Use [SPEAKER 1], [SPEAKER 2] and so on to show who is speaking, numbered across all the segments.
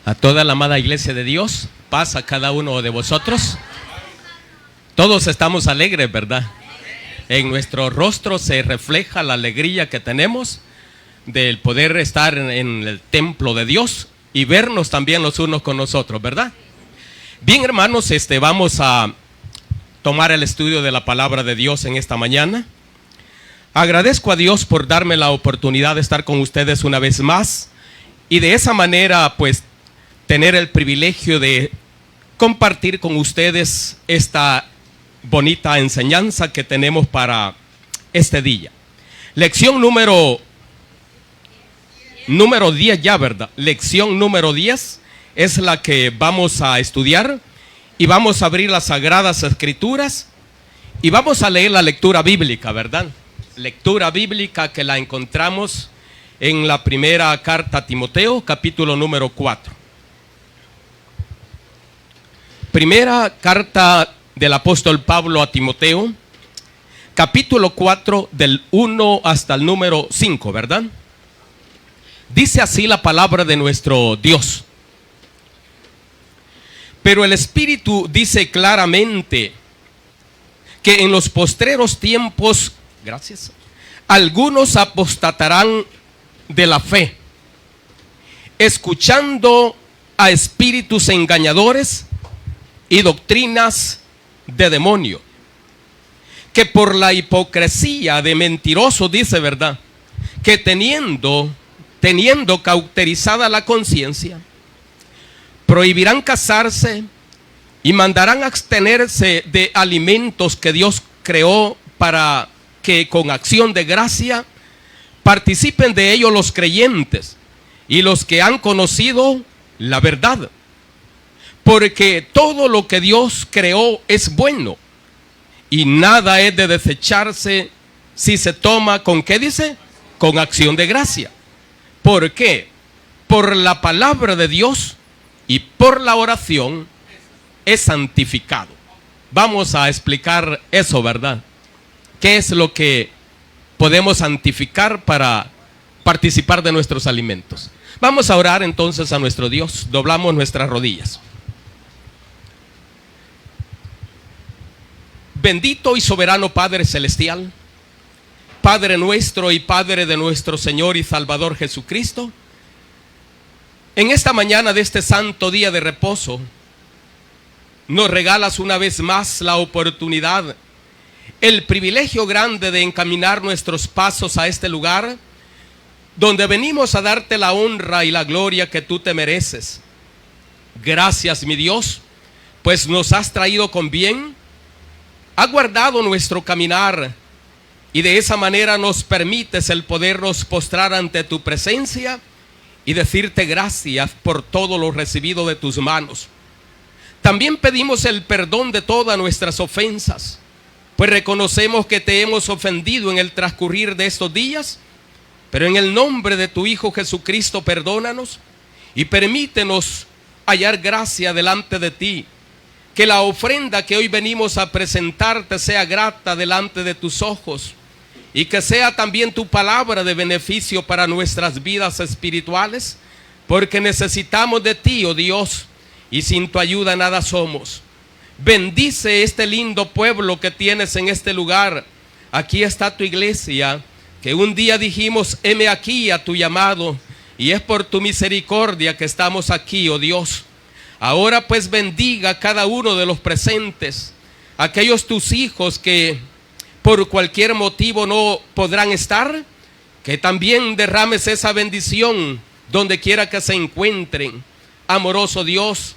[SPEAKER 1] A toda la amada iglesia de Dios, paz a cada uno de vosotros. Todos estamos alegres, ¿verdad? En nuestro rostro se refleja la alegría que tenemos del poder estar en el templo de Dios y vernos también los unos con los otros, ¿verdad? Bien, hermanos, vamos a tomar el estudio de la palabra de Dios en esta mañana. Agradezco a Dios por darme la oportunidad de estar con ustedes una vez más y de esa manera, pues, tener el privilegio de compartir con ustedes esta bonita enseñanza que tenemos para este día. Lección número 10 ya, ¿verdad? Lección número 10 es la que vamos a estudiar y vamos a abrir las Sagradas Escrituras y vamos a leer la lectura bíblica, ¿verdad? Lectura bíblica que la encontramos en la primera carta a Timoteo, capítulo número 4. Primera carta del apóstol Pablo a Timoteo, capítulo 4, del 1 hasta el número 5, ¿verdad? Dice así la palabra de nuestro Dios. Pero el Espíritu dice claramente que en los postreros tiempos, gracias, algunos apostatarán de la fe, escuchando a espíritus engañadores y doctrinas de demonio, que por la hipocresía de mentirosos, dice, ¿verdad?, que teniendo cauterizada la conciencia, prohibirán casarse y mandarán abstenerse de alimentos que Dios creó para que con acción de gracia participen de ellos los creyentes y los que han conocido la verdad. Porque todo lo que Dios creó es bueno y nada es de desecharse si se toma, ¿con qué dice? Con acción de gracia. ¿Por qué? Por la palabra de Dios y por la oración es santificado. Vamos a explicar eso, ¿verdad? ¿Qué es lo que podemos santificar para participar de nuestros alimentos? Vamos a orar entonces a nuestro Dios. Doblamos nuestras rodillas. Bendito y soberano Padre Celestial, Padre nuestro y Padre de nuestro Señor y Salvador Jesucristo, en esta mañana de este santo día de reposo, nos regalas una vez más la oportunidad, el privilegio grande de encaminar nuestros pasos a este lugar, donde venimos a darte la honra y la gloria que tú te mereces. Gracias, mi Dios, pues nos has traído con bien, has guardado nuestro caminar y de esa manera nos permites el podernos postrar ante tu presencia y decirte gracias por todo lo recibido de tus manos. También pedimos el perdón de todas nuestras ofensas, pues reconocemos que te hemos ofendido en el transcurrir de estos días, pero en el nombre de tu Hijo Jesucristo perdónanos y permítenos hallar gracia delante de ti. Que la ofrenda que hoy venimos a presentarte sea grata delante de tus ojos y que sea también tu palabra de beneficio para nuestras vidas espirituales, porque necesitamos de ti, oh Dios, y sin tu ayuda nada somos. Bendice este lindo pueblo que tienes en este lugar. Aquí está tu iglesia, que un día dijimos, heme aquí a tu llamado, y es por tu misericordia que estamos aquí, oh Dios. Ahora pues bendiga a cada uno de los presentes, aquellos tus hijos que por cualquier motivo no podrán estar, que también derrames esa bendición donde quiera que se encuentren. Amoroso Dios,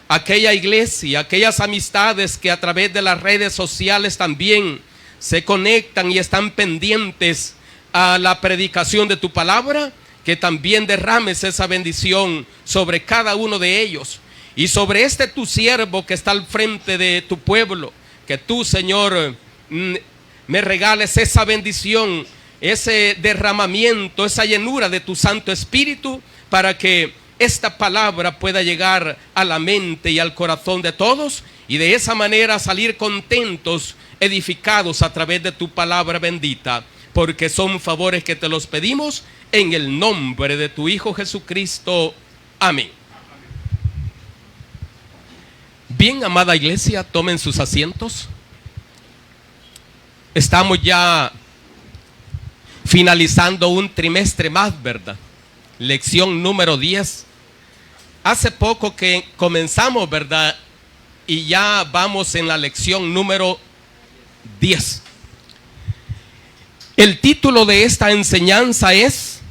[SPEAKER 1] aquella iglesia, aquellas amistades que a través de las redes sociales también se conectan y están pendientes a la predicación de tu palabra, que también derrames esa bendición sobre cada uno de ellos. Y sobre este tu siervo que está al frente de tu pueblo, que tú, Señor, me regales esa bendición, ese derramamiento, esa llenura de tu Santo Espíritu, para que esta palabra pueda llegar a la mente y al corazón de todos, y de esa manera salir contentos, edificados a través de tu palabra bendita, porque son favores que te los pedimos en el nombre de tu Hijo Jesucristo. Amén. Bien, amada iglesia, tomen sus asientos. Estamos ya finalizando un trimestre más, ¿verdad? Lección número 10. Hace poco que comenzamos, ¿verdad? Y ya vamos en la lección número 10. El título de esta enseñanza es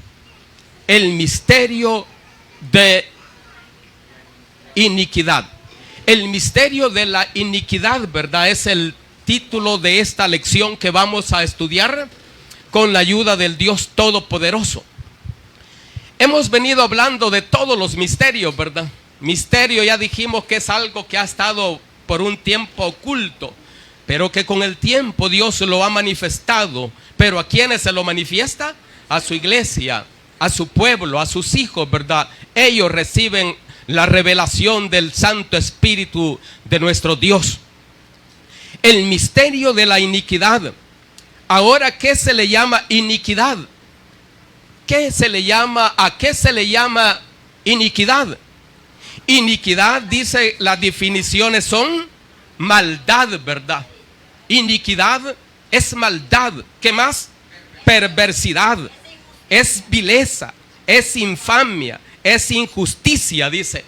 [SPEAKER 1] El misterio de iniquidad. El misterio de la iniquidad, ¿verdad? Es el título de esta lección que vamos a estudiar con la ayuda del Dios Todopoderoso. Hemos venido hablando de todos los misterios, ¿verdad? Misterio, ya dijimos que es algo que ha estado por un tiempo oculto, pero que con el tiempo Dios lo ha manifestado. Pero ¿a quiénes se lo manifiesta? A su iglesia, a su pueblo, a sus hijos, ¿verdad? Ellos reciben la revelación del Santo Espíritu de nuestro Dios. El misterio de la iniquidad. Ahora, ¿qué se le llama iniquidad? ¿Qué se le llama? ¿A qué se le llama iniquidad? Iniquidad, dice, las definiciones son maldad, ¿verdad? Iniquidad es maldad. ¿Qué más? Perversidad, es vileza, es infamia, es injusticia, dice.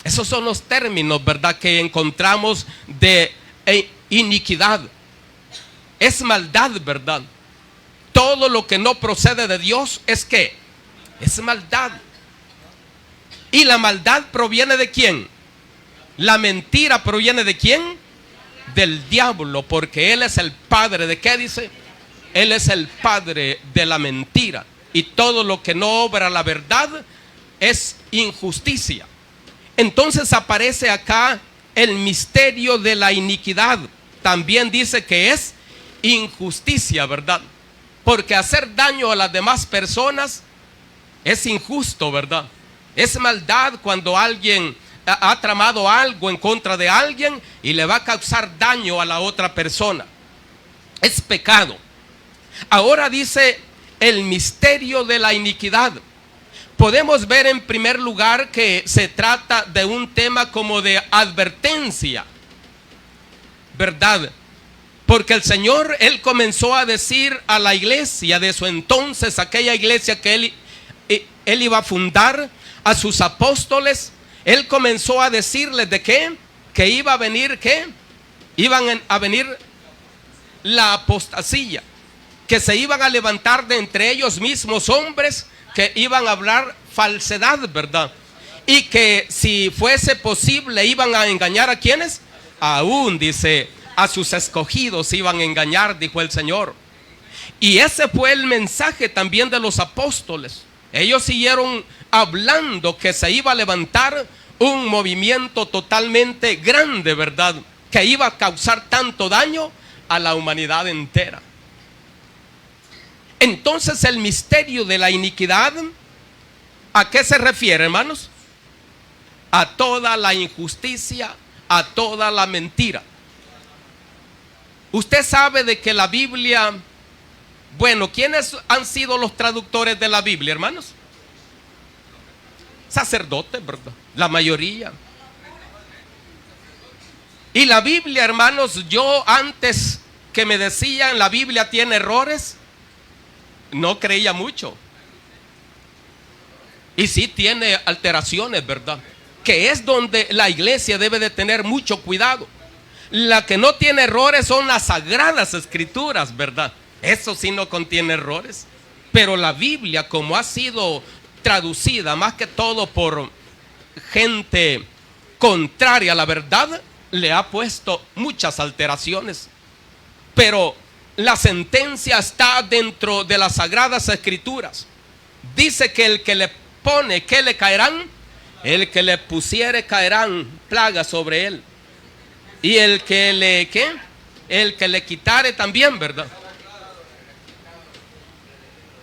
[SPEAKER 1] Esos son los términos, ¿verdad?, que encontramos de iniquidad. Es maldad, ¿verdad? Todo lo que no procede de Dios es ¿qué? Es maldad. ¿Y la maldad proviene de quién? La mentira proviene de quién? Del diablo, porque él es el padre de ¿qué dice? Él es el padre de la mentira. Y todo lo que no obra la verdad es injusticia. Entonces aparece acá el misterio de la iniquidad. También dice que es injusticia, ¿verdad? Porque hacer daño a las demás personas es injusto, ¿verdad? Es maldad cuando alguien ha tramado algo en contra de alguien y le va a causar daño a la otra persona. Es pecado. Ahora dice el misterio de la iniquidad. Podemos ver en primer lugar que se trata de un tema como de advertencia, ¿verdad? Porque el Señor, Él comenzó a decir a la iglesia de su entonces, aquella iglesia que Él iba a fundar, a sus apóstoles, Él comenzó a decirles de qué, que iba a venir, ¿qué? Iban a venir la apostasía, que se iban a levantar de entre ellos mismos hombres que iban a hablar falsedad, ¿verdad? Y que si fuese posible iban a engañar ¿a quiénes? Aún, dice, a sus escogidos iban a engañar, dijo el Señor. Y ese fue el mensaje también de los apóstoles. Ellos siguieron hablando que se iba a levantar un movimiento totalmente grande, ¿verdad? Que iba a causar tanto daño a la humanidad entera. Entonces el misterio de la iniquidad, ¿a qué se refiere, hermanos? A toda la injusticia, a toda la mentira. Usted sabe de que la Biblia, bueno, ¿quiénes han sido los traductores de la Biblia, hermanos? Sacerdotes, ¿verdad? La mayoría. Y la Biblia, hermanos, yo antes que me decían la Biblia tiene errores, no creía mucho. Y sí tiene alteraciones, ¿verdad? Que es donde la iglesia debe de tener mucho cuidado. La que no tiene errores son las sagradas escrituras, ¿verdad? Eso sí no contiene errores. Pero la Biblia, como ha sido traducida más que todo por gente contraria a la verdad, le ha puesto muchas alteraciones. Pero la sentencia está dentro de las sagradas escrituras. Dice que el que le pone, ¿qué le caerán? El que le pusiere caerán plagas sobre él. Y el que le, ¿qué? El que le quitare también, ¿verdad?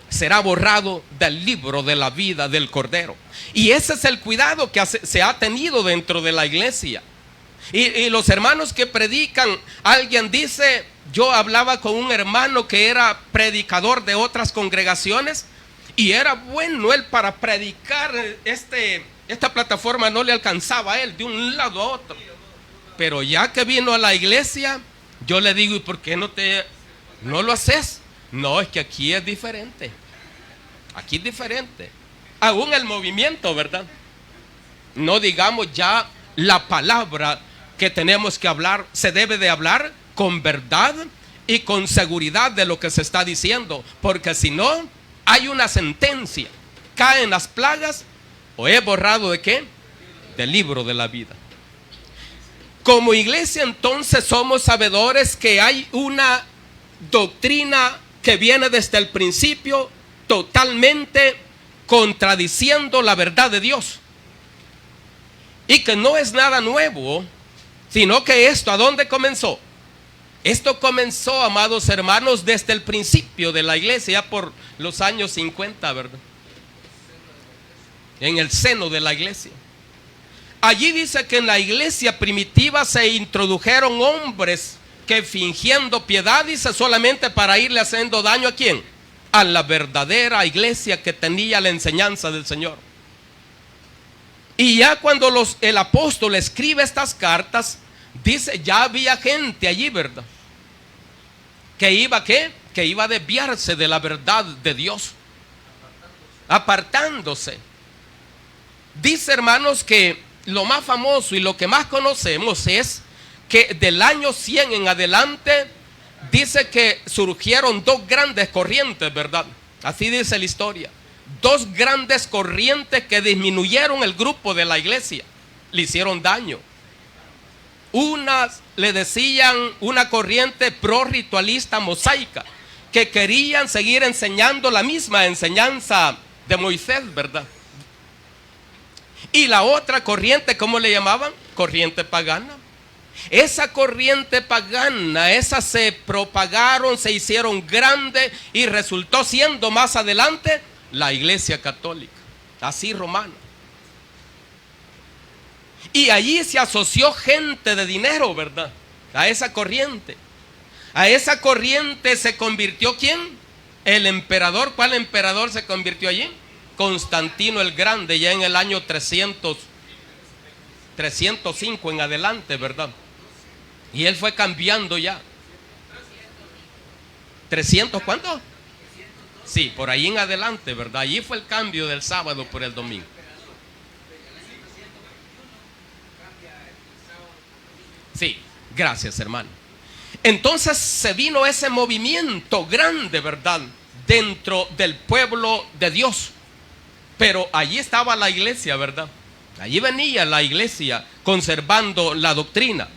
[SPEAKER 1] Será borrado del libro de la vida del Cordero. Y ese es el cuidado que se ha tenido dentro de la iglesia. Y los hermanos que predican, alguien dice, yo hablaba con un hermano que era predicador de otras congregaciones y era bueno él para predicar, esta plataforma no le alcanzaba a él de un lado a otro. Pero ya que vino a la iglesia, yo le digo, ¿y por qué no lo haces? No, es que aquí es diferente. Aquí es diferente. Aún el movimiento, ¿verdad? No digamos ya la palabra que tenemos que hablar, se debe de hablar con verdad y con seguridad de lo que se está diciendo, porque si no, hay una sentencia, caen las plagas o es borrado ¿de qué? Del libro de la vida. Como iglesia entonces somos sabedores que hay una doctrina que viene desde el principio totalmente contradiciendo la verdad de Dios, y que no es nada nuevo, sino que esto, ¿a dónde comenzó? Esto comenzó, amados hermanos, desde el principio de la iglesia, por los años 50, ¿verdad? En el seno de la iglesia. Allí dice que en la iglesia primitiva se introdujeron hombres que fingiendo piedad, dice, solamente para irle haciendo daño ¿a quién? A la verdadera iglesia que tenía la enseñanza del Señor. Y ya cuando el apóstol escribe estas cartas, dice, ya había gente allí, ¿verdad? Que iba, ¿qué? Que iba a desviarse de la verdad de Dios, apartándose. Dice, hermanos, que lo más famoso y lo que más conocemos es que del año 100 en adelante, dice que surgieron dos grandes corrientes, ¿verdad? Así dice la historia. Dos grandes corrientes que disminuyeron el grupo de la iglesia, le hicieron daño. Una le decían una corriente pro-ritualista mosaica, que querían seguir enseñando la misma enseñanza de Moisés, ¿verdad? Y la otra corriente, ¿cómo le llamaban? Corriente pagana. Esa corriente pagana, esas se propagaron, se hicieron grandes y resultó siendo más adelante la iglesia católica, así romana. Y allí se asoció gente de dinero, ¿verdad? A esa corriente. A esa corriente se convirtió ¿quién? El emperador. ¿Cuál emperador se convirtió allí? Constantino el Grande, ya en el año 305 en adelante, ¿verdad? Y él fue cambiando ya. ¿300 cuánto? Sí, por ahí en adelante, ¿verdad? Allí fue el cambio del sábado por el domingo. Sí, gracias, hermano. Entonces se vino ese movimiento grande, ¿verdad? Dentro del pueblo de Dios. Pero allí estaba la iglesia, ¿verdad? Allí venía la iglesia conservando la doctrina.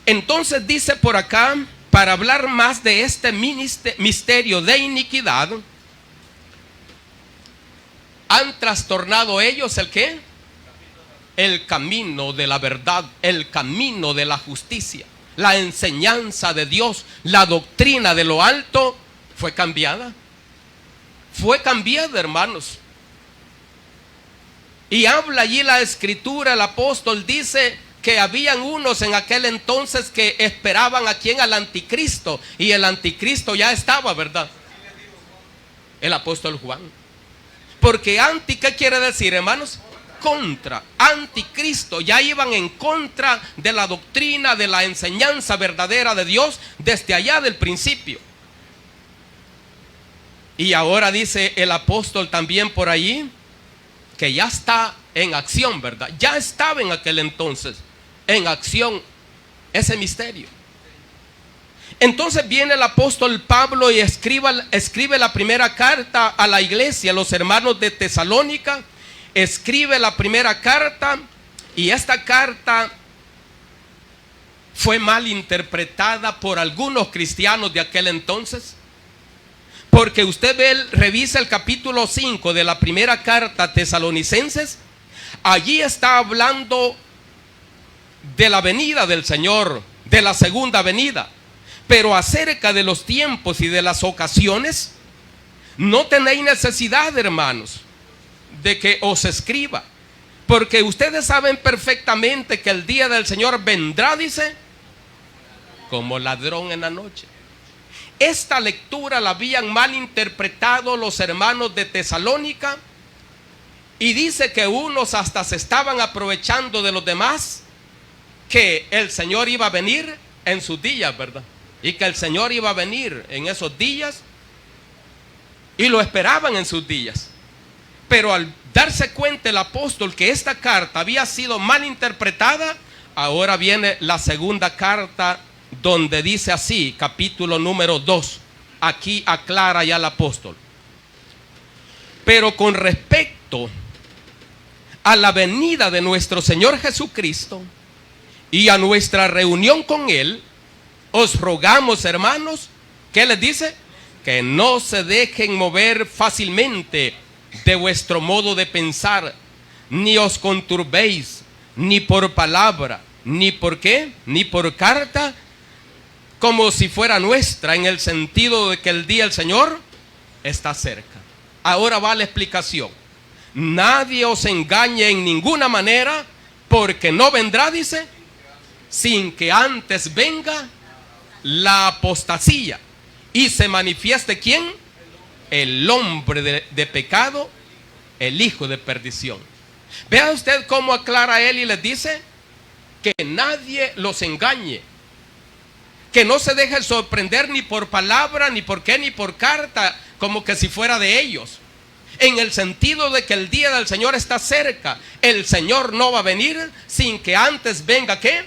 [SPEAKER 1] Entonces dice por acá, para hablar más de este misterio de iniquidad, han trastornado ellos ¿el qué? El camino de la verdad, el camino de la justicia. La enseñanza de Dios, la doctrina de lo alto fue cambiada. Fue cambiada, hermanos. Y habla allí la escritura, el apóstol dice que habían unos en aquel entonces que esperaban a quién, al anticristo. Y el anticristo ya estaba, ¿verdad? El apóstol Juan. Porque anti, ¿qué quiere decir, hermanos? Contra, anticristo. Ya iban en contra de la doctrina, de la enseñanza verdadera de Dios desde allá del principio. Y ahora dice el apóstol también por allí que ya está en acción, ¿verdad? Ya estaba en aquel entonces en acción ese misterio. Entonces viene el apóstol Pablo y escribe la primera carta a la iglesia, a los hermanos de Tesalónica. Escribe la primera carta, y esta carta fue mal interpretada por algunos cristianos de aquel entonces. Porque usted revisa el capítulo 5 de la primera carta a Tesalonicenses. Allí está hablando de la venida del Señor, de la segunda venida. Pero acerca de los tiempos y de las ocasiones, no tenéis necesidad, hermanos, de que os escriba. Porque ustedes saben perfectamente que el día del Señor vendrá, dice, como ladrón en la noche. Esta lectura la habían mal interpretado los hermanos de Tesalónica, y dice que unos hasta se estaban aprovechando de los demás que el Señor iba a venir en sus días, ¿verdad? Y que el Señor iba a venir en esos días, y lo esperaban en sus días. Pero al darse cuenta el apóstol que esta carta había sido mal interpretada, ahora viene la segunda carta donde dice así, capítulo número 2. Aquí aclara ya el apóstol: pero con respecto a la venida de nuestro Señor Jesucristo y a nuestra reunión con Él, os rogamos, hermanos, ¿qué les dice? Que no se dejen mover fácilmente de vuestro modo de pensar, ni os conturbéis, ni por palabra, ni por qué, ni por carta, como si fuera nuestra, en el sentido de que el día del Señor está cerca. Ahora va la explicación. Nadie os engañe en ninguna manera, porque no vendrá, dice, sin que antes venga la apostasía y se manifieste ¿quién? El hombre de pecado, el hijo de perdición. Vea usted cómo aclara él y les dice que nadie los engañe, que no se deje sorprender ni por palabra, ni por qué, ni por carta, como que si fuera de ellos, en el sentido de que el día del Señor está cerca. El Señor no va a venir sin que antes venga ¿qué?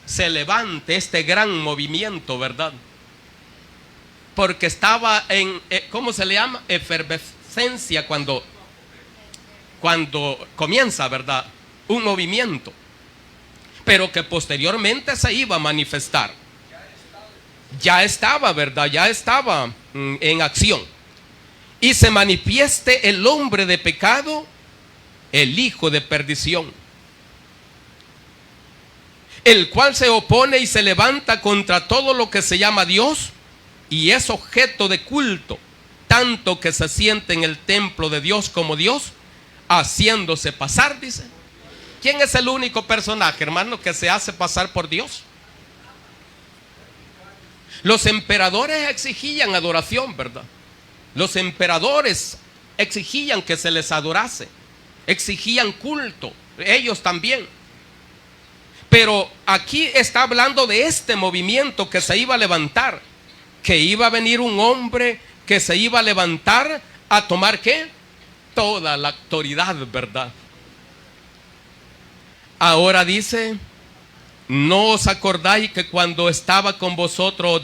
[SPEAKER 1] Se levante este gran movimiento, ¿verdad? Porque estaba en, ¿cómo se le llama? Efervescencia cuando comienza, ¿verdad? Un movimiento, pero que posteriormente se iba a manifestar. Ya estaba, ¿verdad? Ya estaba en acción. Y se manifieste el hombre de pecado, el hijo de perdición, el cual se opone y se levanta contra todo lo que se llama Dios y es objeto de culto, tanto que se siente en el templo de Dios como Dios, haciéndose pasar, dice. ¿Quién es el único personaje, hermano, que se hace pasar por Dios? Los emperadores exigían adoración, ¿verdad? Los emperadores exigían que se les adorase, exigían culto, ellos también. Pero aquí está hablando de este movimiento que se iba a levantar, que iba a venir un hombre que se iba a levantar a tomar ¿qué? Toda la autoridad, ¿verdad? Ahora dice: ¿no os acordáis que cuando estaba con vosotros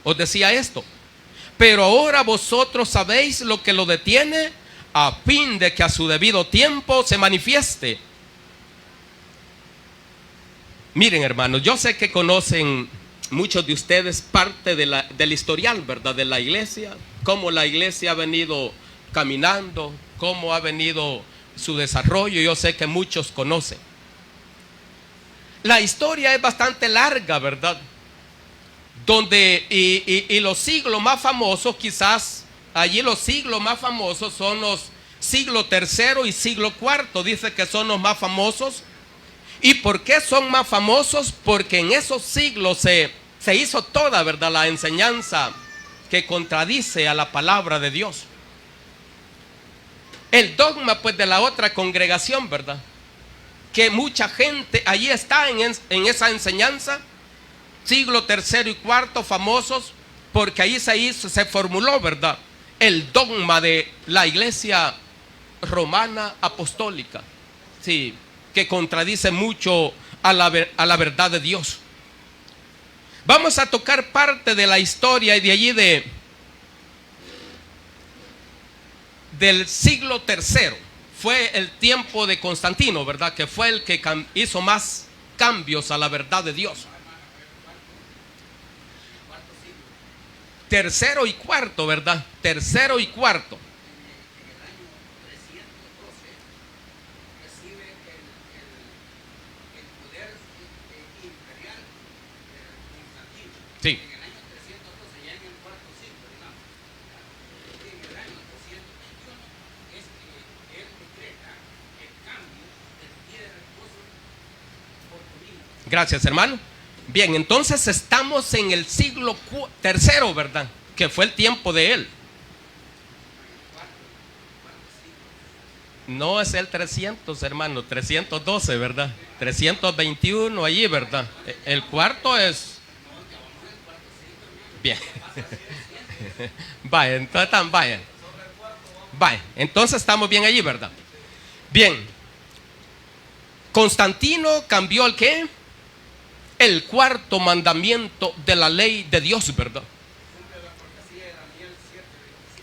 [SPEAKER 1] os decía esto? Pero ahora vosotros sabéis lo que lo detiene, a fin de que a su debido tiempo se manifieste. Miren, hermanos, yo sé que conocen muchos de ustedes parte del historial, ¿verdad? De la iglesia, cómo la iglesia ha venido caminando, cómo ha venido su desarrollo. Yo sé que muchos conocen. La historia es bastante larga, ¿verdad? Donde, y los siglos más famosos, quizás allí los siglos más famosos son los siglo tercero y siglo cuarto. Dice que son los más famosos. ¿Y por qué son más famosos? Porque en esos siglos se hizo toda, ¿verdad?, la enseñanza que contradice a la palabra de Dios. El dogma, pues, de la otra congregación, ¿verdad? Que mucha gente allí está en esa enseñanza. Siglo tercero y cuarto famosos, porque ahí se formuló, ¿verdad?, el dogma de la iglesia romana apostólica, sí, que contradice mucho a la verdad de Dios. Vamos a tocar parte de la historia y de allí del siglo tercero. Fue el tiempo de Constantino, ¿verdad?, que fue el que hizo más cambios a la verdad de Dios. Tercero y cuarto, ¿verdad? Tercero y cuarto. Sí. Gracias, hermano. Bien, entonces estamos en el siglo tercero, ¿verdad? Que fue el tiempo de él. No es el 300, hermano, 312, ¿verdad? 321 allí, ¿verdad? El cuarto es... Bien. Vaya, entonces, vaya. Vaya, entonces estamos bien allí, ¿verdad? Bien. Constantino cambió el ¿qué? El cuarto mandamiento de la ley de Dios, ¿verdad?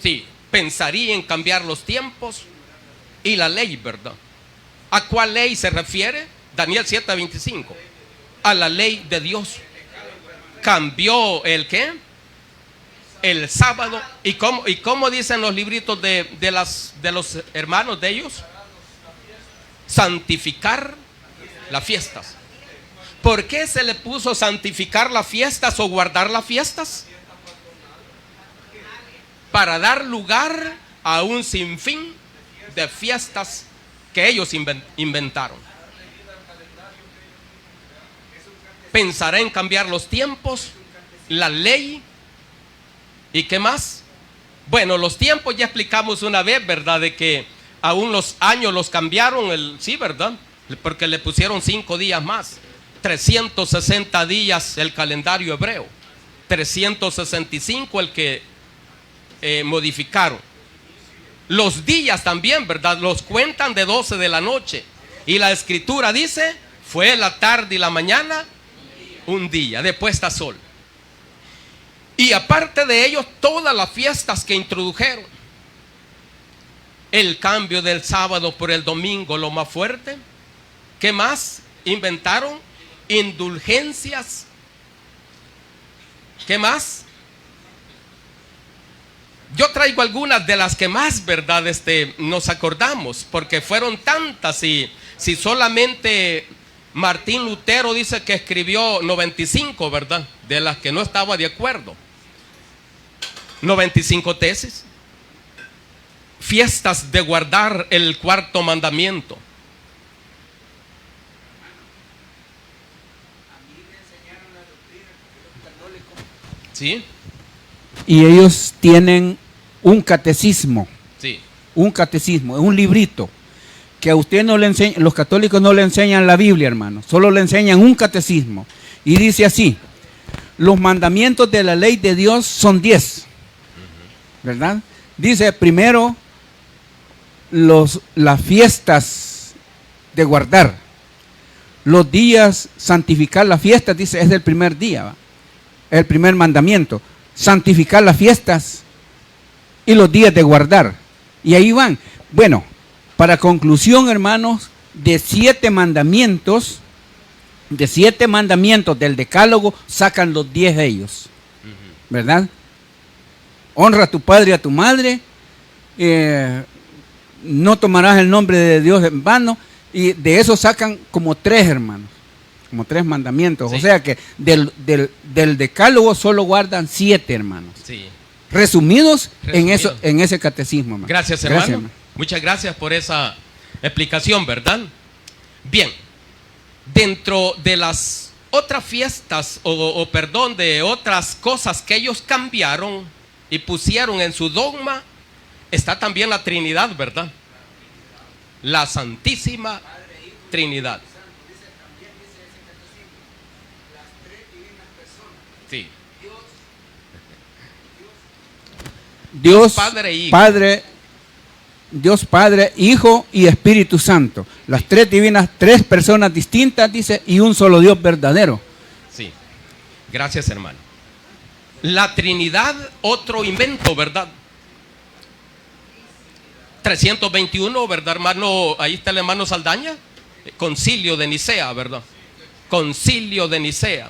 [SPEAKER 1] Sí, pensaría en cambiar los tiempos y la ley, ¿verdad? ¿A cuál ley se refiere? Daniel 7:25. A la ley de Dios. Cambió el ¿qué? El sábado. ¿Y cómo dicen los libritos de los hermanos de ellos? Santificar las fiestas. ¿Por qué se le puso santificar las fiestas o guardar las fiestas? Para dar lugar a un sinfín de fiestas que ellos inventaron. Pensará en cambiar los tiempos, la ley. ¿Y qué más? Bueno, los tiempos ya explicamos una vez, ¿verdad? De que aún los años los cambiaron, sí, ¿verdad? Porque le pusieron 5 días más. 360 días el calendario hebreo. 365 el que modificaron. Los días también, ¿verdad? Los cuentan de 12 de la noche. Y la escritura dice, fue la tarde y la mañana, un día de puesta sol. Y aparte de ellos, todas las fiestas que introdujeron. El cambio del sábado por el domingo, lo más fuerte. ¿Qué más inventaron? Indulgencias. ¿Qué más? Yo traigo algunas de las que más, ¿verdad? Nos acordamos, porque fueron tantas. Y si solamente Martín Lutero dice que escribió 95, ¿verdad? De las que no estaba de acuerdo. 95 tesis. Fiestas de guardar el cuarto mandamiento. ¿Sí?
[SPEAKER 2] Y ellos tienen un catecismo.
[SPEAKER 1] Sí.
[SPEAKER 2] Un catecismo, un librito que a usted no le enseña, los católicos no le enseñan la Biblia, hermano, solo le enseñan un catecismo. Y dice así: los mandamientos de la ley de Dios son 10, ¿verdad? Dice primero las fiestas de guardar, los días, santificar las fiestas, dice, es el primer día, ¿va? El primer mandamiento, santificar las fiestas y los días de guardar. Y ahí van. Bueno, para conclusión, hermanos, de 7 mandamientos del decálogo, sacan los 10 de ellos, ¿verdad? Honra a tu padre y a tu madre, no tomarás el nombre de Dios en vano, y de eso sacan como 3, hermanos, como 3 mandamientos. Sí. O sea que del decálogo solo guardan 7, hermanos. Sí. Resumidos en ese catecismo, hermano.
[SPEAKER 1] Gracias, hermano. Gracias, hermano. Muchas gracias por esa explicación, ¿verdad? Bien, dentro de las otras fiestas de otras cosas que ellos cambiaron y pusieron en su dogma, está también la Trinidad, ¿verdad? La Santísima Trinidad. Sí. Dios Padre, Hijo y Espíritu Santo. Las 3 divinas, 3 personas distintas, dice, y un solo Dios verdadero. Sí. Gracias, hermano. La Trinidad, otro invento, ¿verdad? 321, ¿verdad, hermano? Ahí está el hermano Saldaña. Concilio de Nicea, ¿verdad? Concilio de Nicea.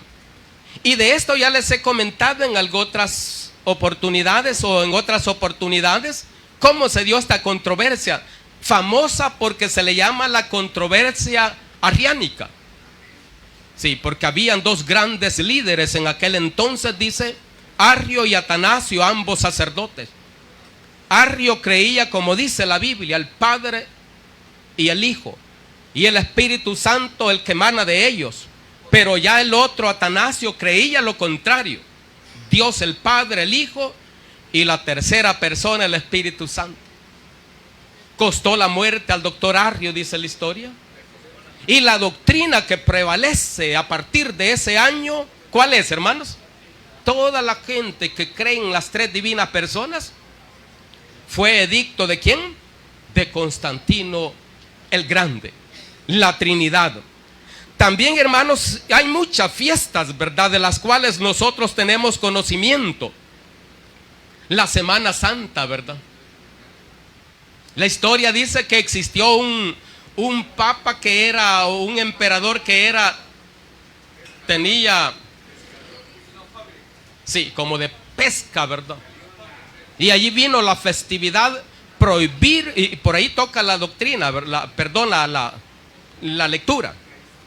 [SPEAKER 1] Y de esto ya les he comentado en otras oportunidades cómo se dio esta controversia, famosa porque se le llama la controversia arriánica. Sí, porque habían 2 grandes líderes en aquel entonces, dice, Arrio y Atanasio, ambos sacerdotes. Arrio creía, como dice la Biblia, el Padre y el Hijo, y el Espíritu Santo el que emana de ellos. Pero ya el otro, Atanasio, creía lo contrario: Dios el Padre, el Hijo y la tercera persona, el Espíritu Santo. Costó la muerte al doctor Arrio, dice la historia. Y la doctrina que prevalece a partir de ese año, ¿cuál es, hermanos? Toda la gente que cree en las tres divinas personas fue edicto ¿de quién? De Constantino el Grande, la Trinidad. También, hermanos, hay muchas fiestas, ¿verdad?, de las cuales nosotros tenemos conocimiento. La Semana Santa, ¿verdad? La historia dice que existió un papa que era, o un emperador que era, tenía, sí, como de pesca, ¿verdad? Y allí vino la festividad prohibir, y por ahí toca la doctrina, la lectura,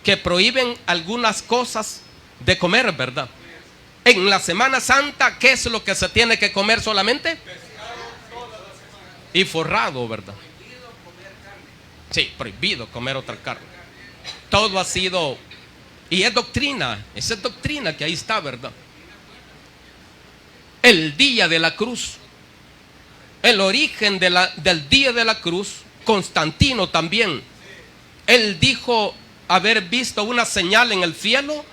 [SPEAKER 1] que prohíben algunas cosas de comer, ¿verdad? En la Semana Santa, ¿qué es lo que se tiene que comer solamente? Y forrado, ¿verdad? Sí, prohibido comer otra carne. Todo ha sido, y es doctrina, esa es doctrina que ahí está, ¿verdad? El día de la cruz, el origen del día de la cruz, Constantino también, él dijo haber visto una señal en el cielo,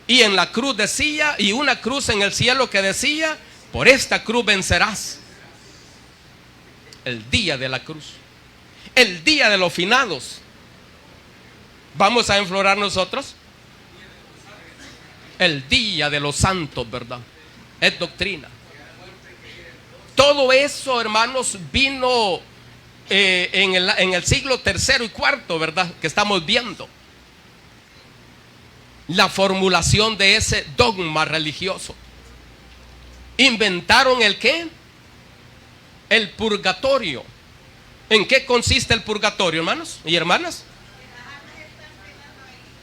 [SPEAKER 1] y en la cruz decía, y una cruz en el cielo que decía: por esta cruz vencerás. El día de la cruz, el día de los finados. Vamos a enflorar nosotros el día de los santos, ¿verdad? Es doctrina. Todo eso, hermanos, vino en el siglo tercero y cuarto, ¿verdad?, que estamos viendo la formulación de ese dogma religioso. Inventaron ¿el qué? El purgatorio. ¿En qué consiste el purgatorio, hermanos y hermanas?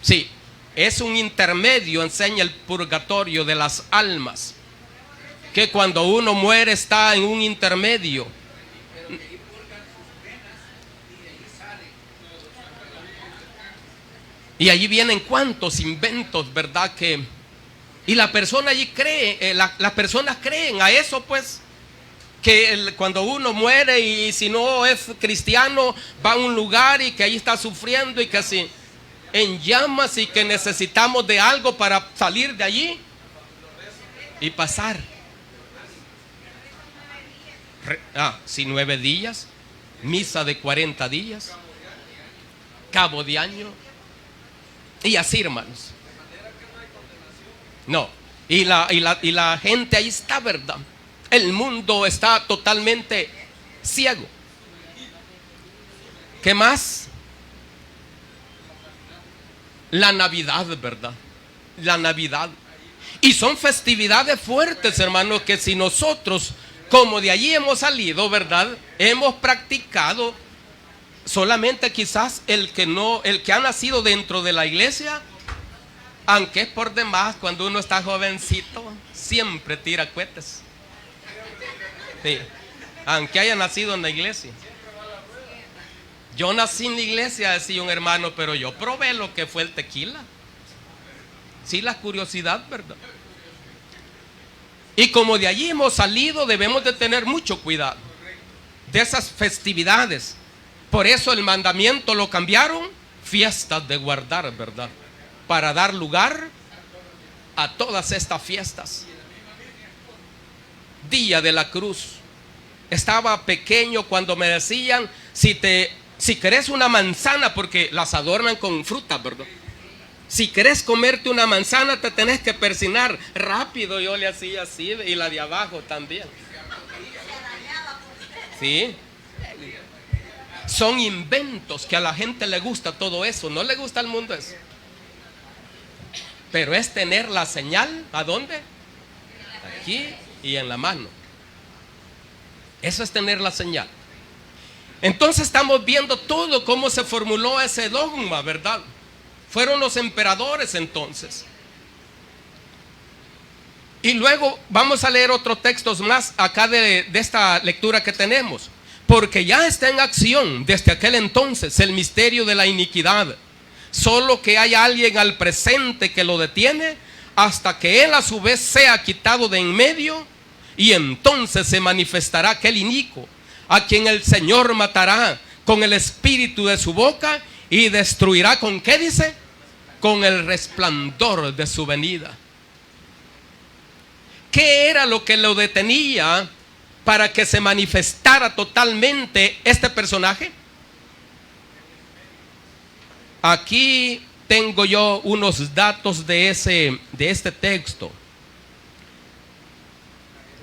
[SPEAKER 1] Sí, es un intermedio, enseña el purgatorio de las almas, que cuando uno muere está en un intermedio. Y allí vienen cuantos inventos, ¿verdad? Y la persona allí cree, las personas creen a eso, pues, que cuando uno muere, y si no es cristiano, va a un lugar y que ahí está sufriendo, y que si en llamas, y que necesitamos de algo para salir de allí y pasar. Si 9 días, misa de 40 días, cabo de año, y así, hermanos. No, y la gente ahí está, ¿verdad? El mundo está totalmente ciego. ¿Qué más? La Navidad, ¿verdad? La Navidad. Y son festividades fuertes, hermanos, que si nosotros, como de allí hemos salido, ¿verdad?, hemos practicado, solamente quizás el que ha nacido dentro de la iglesia, aunque es por demás, cuando uno está jovencito, siempre tira cohetes. Sí, aunque haya nacido en la iglesia. Yo nací en la iglesia, decía un hermano, pero yo probé lo que fue el tequila. Sí, la curiosidad, ¿verdad? Y como de allí hemos salido, debemos de tener mucho cuidado de esas festividades. Por eso el mandamiento lo cambiaron, fiestas de guardar, ¿verdad?, para dar lugar a todas estas fiestas. Día de la cruz. Estaba pequeño cuando me decían: si querés una manzana, porque las adornan con fruta, ¿verdad? Si querés comerte una manzana, te tenés que persignar rápido. Yo le hacía así, y la de abajo también. Sí. Son inventos que a la gente le gusta todo eso. No le gusta al mundo eso. Pero es tener la señal, ¿a dónde? Aquí y en la mano. Eso es tener la señal. Entonces estamos viendo todo cómo se formuló ese dogma, ¿verdad? Fueron los emperadores entonces. Y luego vamos a leer otros textos más acá de esta lectura que tenemos. Porque ya está en acción desde aquel entonces el misterio de la iniquidad. Solo que hay alguien al presente que lo detiene hasta que él a su vez sea quitado de en medio, y entonces se manifestará aquel inicuo, a quien el Señor matará con el espíritu de su boca y destruirá, ¿con qué dice? Con el resplandor de su venida. ¿Qué era lo que lo detenía para que se manifestara totalmente este personaje? Aquí tengo yo unos datos de este texto.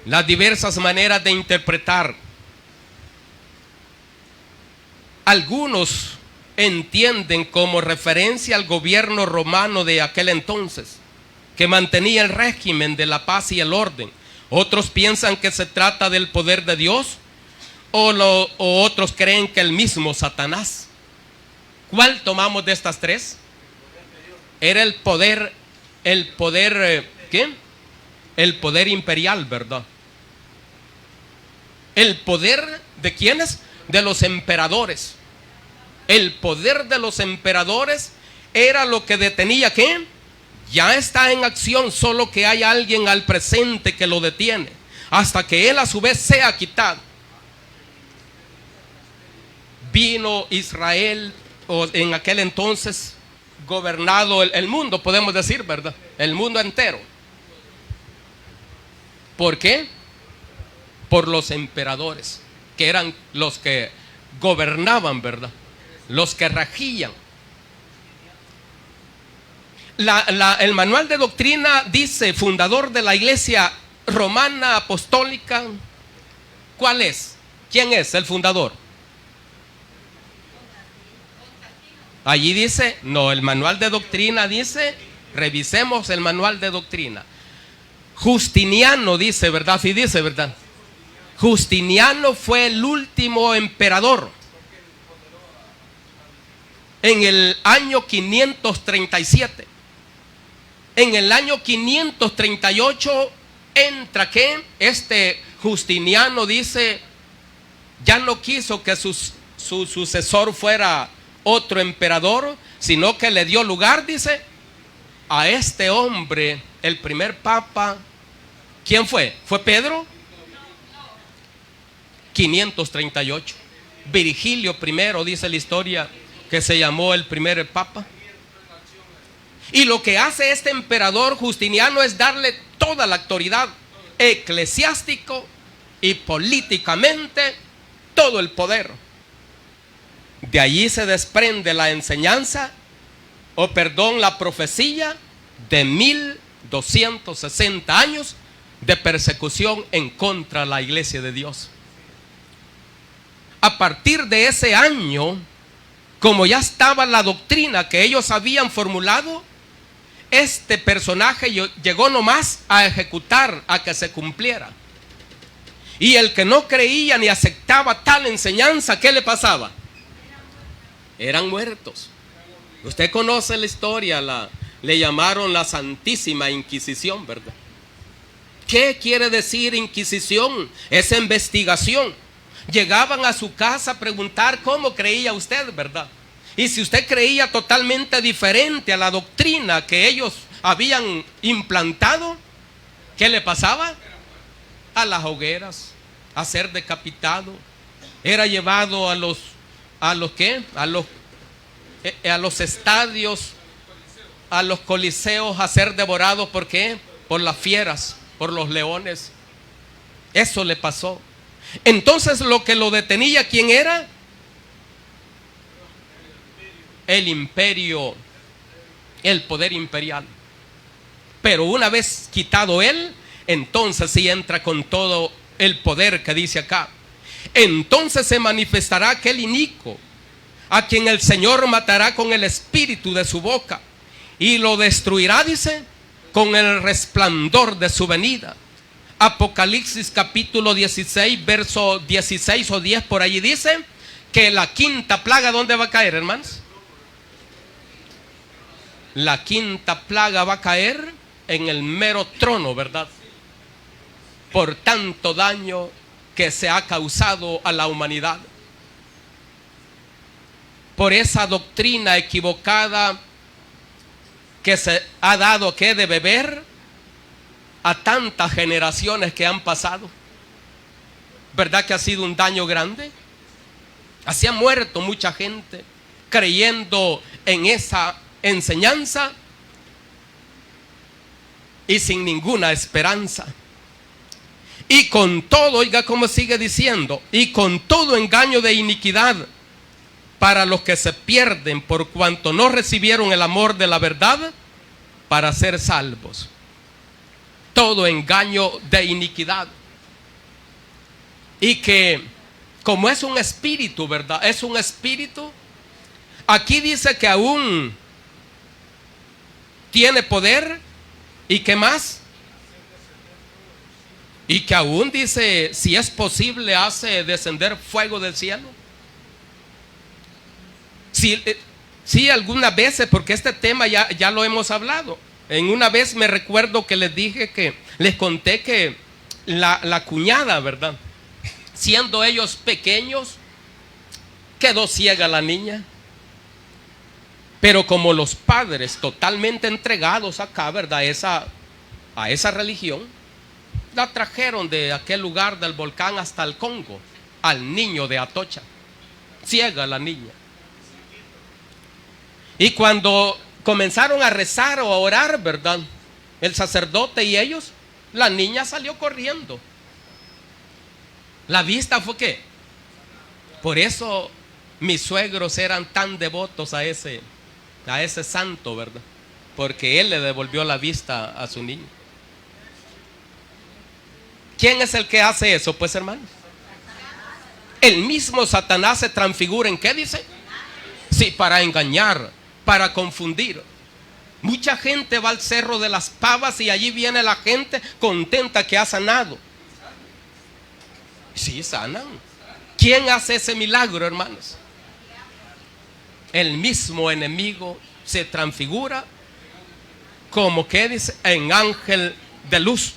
[SPEAKER 1] Las diversas maneras de interpretar. Algunos entienden como referencia al gobierno romano de aquel entonces, que mantenía el régimen de la paz y el orden. Otros piensan que se trata del poder de Dios, o otros creen que el mismo Satanás. ¿Cuál tomamos de estas tres? Era el poder, ¿qué? El poder imperial, ¿verdad? El poder ¿de quiénes? De los emperadores. El poder de los emperadores era lo que detenía, ¿qué? Ya está en acción, solo que hay alguien al presente que lo detiene, hasta que él a su vez sea quitado. Vino Israel, o en aquel entonces gobernado el mundo, podemos decir, ¿verdad? El mundo entero. ¿Por qué? Por los emperadores, que eran los que gobernaban, ¿verdad? Los que regían. El manual de doctrina dice, fundador de la iglesia romana apostólica. ¿Cuál es? ¿Quién es el fundador? Allí dice, no, el manual de doctrina dice, revisemos el manual de doctrina. Justiniano dice, ¿verdad? Sí dice, ¿verdad? Justiniano fue el último emperador. En el año 537. En el año 538 entra que este Justiniano dice, ya no quiso que su sucesor fuera otro emperador, sino que le dio lugar, dice, a este hombre, el primer papa. ¿Quién fue? ¿Fue Pedro? 538. Virgilio I, dice la historia, que se llamó el primer papa. Y lo que hace este emperador Justiniano es darle toda la autoridad eclesiástico y políticamente todo el poder. De allí se desprende la enseñanza, la profecía de 1260 años de persecución en contra de la iglesia de Dios. A partir de ese año, como ya estaba la doctrina que ellos habían formulado, este personaje llegó nomás a ejecutar, a que se cumpliera. Y el que no creía ni aceptaba tal enseñanza, ¿qué le pasaba? Eran muertos. Usted conoce la historia, le llamaron la Santísima Inquisición, ¿verdad? ¿Qué quiere decir Inquisición? Es investigación. Llegaban a su casa a preguntar cómo creía usted, ¿verdad? Y si usted creía totalmente diferente a la doctrina que ellos habían implantado, ¿qué le pasaba? A las hogueras, a ser decapitado. Era llevado a los estadios, a los coliseos, a ser devorado. ¿Por qué? Por las fieras, por los leones. Eso le pasó. Entonces lo que lo detenía, ¿quién era? El imperio, el poder imperial. Pero una vez quitado él, entonces sí entra con todo el poder que dice acá. Entonces se manifestará aquel inicuo, a quien el Señor matará con el espíritu de su boca, y lo destruirá, dice, con el resplandor de su venida. Apocalipsis capítulo 16, verso 16 o 10, por allí dice que la quinta plaga, ¿dónde va a caer, hermanos? La quinta plaga va a caer en el mero trono, ¿verdad? Por tanto daño que se ha causado a la humanidad. Por esa doctrina equivocada que se ha dado que de beber a tantas generaciones que han pasado. ¿Verdad que ha sido un daño grande? Así ha muerto mucha gente. creyendo en esa enseñanza y sin ninguna esperanza. Y con todo, oiga cómo sigue diciendo, y con todo engaño de iniquidad para los que se pierden por cuanto no recibieron el amor de la verdad para ser salvos. Todo engaño de iniquidad. Y que como es un espíritu, ¿verdad? Es un espíritu. Aquí dice que aún tiene poder. ¿Y qué más? Y que aún dice, si es posible, hace descender fuego del cielo. Sí, algunas veces, porque este tema ya lo hemos hablado. En una vez me recuerdo que les conté que la cuñada, ¿verdad? Siendo ellos pequeños, quedó ciega la niña. Pero como los padres totalmente entregados acá, ¿verdad? A esa religión, la trajeron de aquel lugar del volcán hasta el Congo, al niño de Atocha. Ciega la niña. Y cuando comenzaron a rezar o a orar, ¿verdad? El sacerdote y ellos, la niña salió corriendo. La vista fue ¿qué? Por eso mis suegros eran tan devotos a ese santo, ¿verdad? Porque él le devolvió la vista a su niño. ¿Quién es el que hace eso, pues, hermanos? El mismo Satanás se transfigura ¿en qué dice? Sí, para engañar, para confundir. Mucha gente va al Cerro de las Pavas y allí viene la gente contenta que ha sanado. Sí, sanan. ¿Quién hace ese milagro, hermanos? El mismo enemigo se transfigura como que dice en ángel de luz,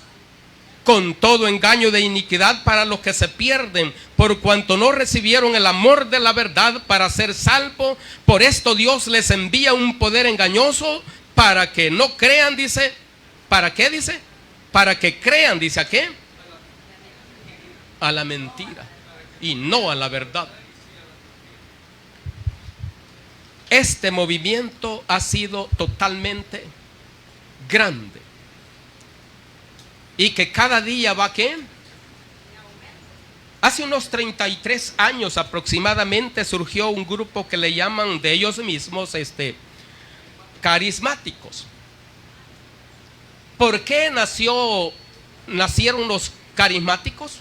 [SPEAKER 1] con todo engaño de iniquidad para los que se pierden, por cuanto no recibieron el amor de la verdad para ser salvos. Por esto Dios les envía un poder engañoso para que no crean, dice. ¿Para qué dice? Para que crean, dice, ¿a qué? A la mentira y no a la verdad. Este movimiento ha sido totalmente grande. Y que cada día va ¿qué? Hace unos 33 años aproximadamente surgió un grupo que le llaman de ellos mismos carismáticos. ¿Por qué nacieron los carismáticos?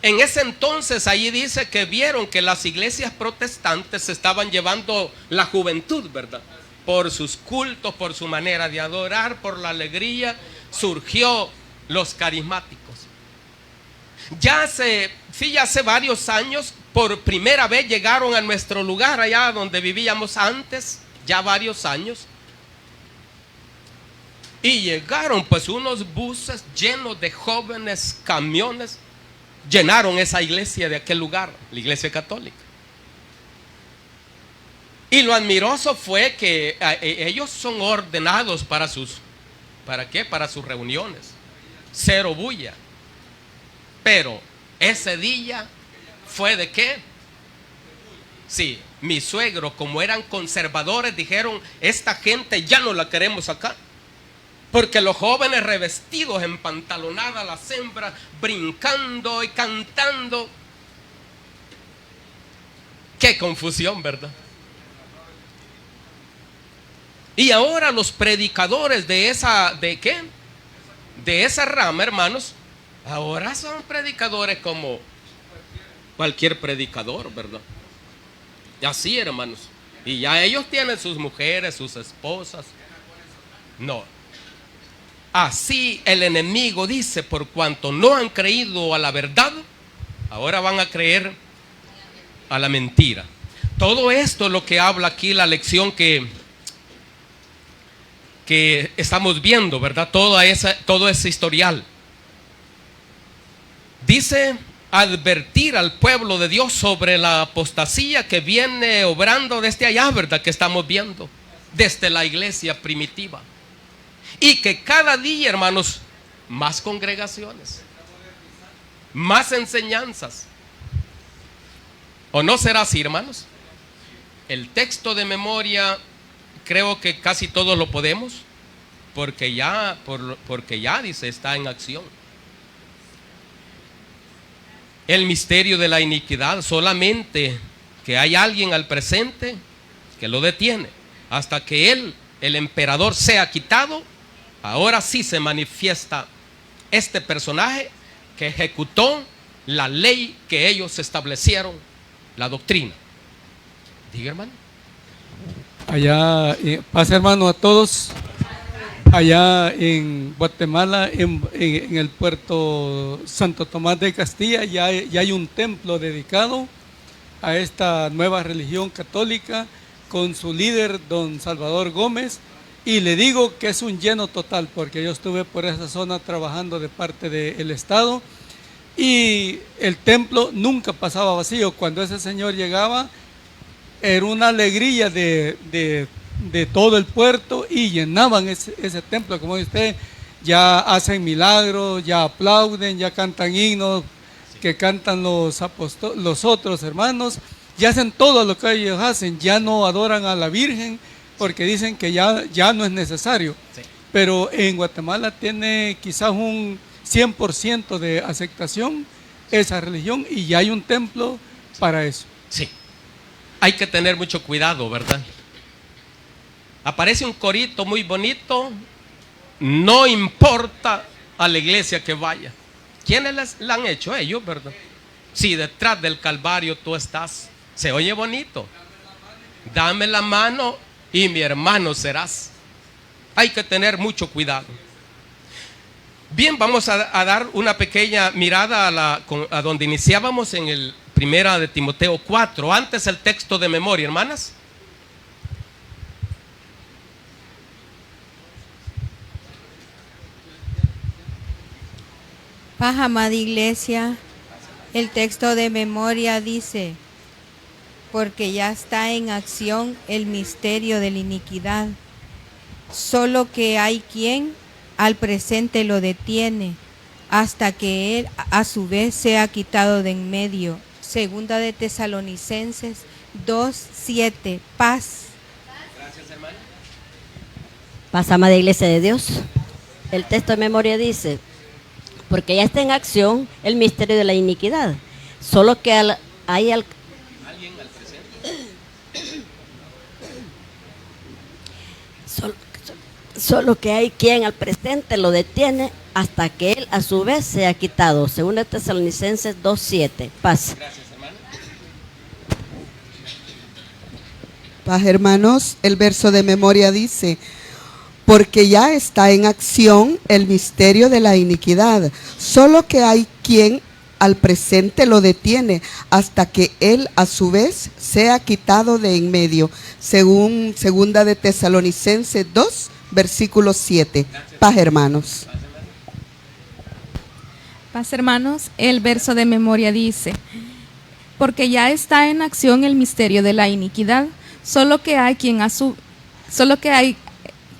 [SPEAKER 1] En ese entonces allí dice que vieron que las iglesias protestantes estaban llevando la juventud, ¿verdad? Por sus cultos, por su manera de adorar, por la alegría, surgió los carismáticos. Ya hace varios años, por primera vez llegaron a nuestro lugar, allá donde vivíamos antes, ya varios años. Y llegaron pues unos buses llenos de jóvenes, camiones, llenaron esa iglesia de aquel lugar, la iglesia católica. Y lo admiroso fue que ellos son ordenados ¿para qué? Para sus reuniones. Cero bulla. Pero ese día fue ¿de qué? Sí, mis suegros, como eran conservadores, dijeron, esta gente ya no la queremos acá. Porque los jóvenes revestidos en pantalonada, las hembras brincando y cantando. Qué confusión, ¿verdad? Y ahora los predicadores de esa rama, hermanos, ahora son predicadores como cualquier predicador, ¿verdad? Y así, hermanos. Y ya ellos tienen sus mujeres, sus esposas. No. Así el enemigo dice, por cuanto no han creído a la verdad, ahora van a creer a la mentira. Todo esto es lo que habla aquí la lección que estamos viendo, ¿verdad? Todo ese historial. Dice advertir al pueblo de Dios sobre la apostasía que viene obrando desde allá, ¿verdad? Que estamos viendo desde la iglesia primitiva. Y que cada día, hermanos, más congregaciones, más enseñanzas, ¿O no será así, hermanos? El texto de memoria creo que casi todos lo podemos, porque ya dice, está en acción. El misterio de la iniquidad, solamente que hay alguien al presente que lo detiene hasta que el emperador sea quitado. Ahora sí se manifiesta este personaje que ejecutó la ley que ellos establecieron, la doctrina. Diga, hermano.
[SPEAKER 3] Allá, paz, hermano, a todos. Allá en Guatemala, en el puerto Santo Tomás de Castilla, ya hay un templo dedicado a esta nueva religión católica con su líder, don Salvador Gómez. Y le digo que es un lleno total, porque yo estuve por esa zona trabajando de parte del Estado y el templo nunca pasaba vacío. Cuando ese señor llegaba, era una alegría de todo el puerto y llenaban ese templo. Como usted, ya hacen milagros, ya aplauden, ya cantan himnos que cantan los otros hermanos, ya hacen todo lo que ellos hacen, ya no adoran a la Virgen, porque dicen que ya no es necesario. Sí. Pero en Guatemala tiene quizás un 100% de aceptación esa religión y ya hay un templo para eso.
[SPEAKER 1] Sí, hay que tener mucho cuidado, ¿verdad? Aparece un corito muy bonito, no importa a la iglesia que vaya. ¿Quiénes la han hecho? Ellos, ¿verdad? Si detrás del Calvario tú estás, se oye bonito. Dame la mano y mi hermano serás. Hay que tener mucho cuidado. Bien, vamos a dar una pequeña mirada a donde iniciábamos en el 1 de Timoteo 4. Antes el texto de memoria, hermanas.
[SPEAKER 4] Paz, amada iglesia, el texto de memoria dice: porque ya está en acción el misterio de la iniquidad, solo que hay quien al presente lo detiene, hasta que él a su vez sea quitado de en medio. Segunda de Tesalonicenses 2:7. Paz.
[SPEAKER 1] Gracias, hermano.
[SPEAKER 5] Paz, amada iglesia de Dios. El texto de memoria dice: porque ya está en acción el misterio de la iniquidad, solo que solo que hay quien al presente lo detiene hasta que él a su vez sea quitado. Según Tesalonicenses 2:7. Paz.
[SPEAKER 1] Gracias, hermano.
[SPEAKER 6] Paz, hermanos. El verso de memoria dice: porque ya está en acción el misterio de la iniquidad, solo que hay quien al presente lo detiene hasta que él a su vez sea quitado de en medio. Según segunda de Tesalonicenses 2, versículo 7. Paz, hermanos.
[SPEAKER 7] Paz, hermanos. El verso de memoria dice: porque ya está en acción el misterio de la iniquidad, solo que hay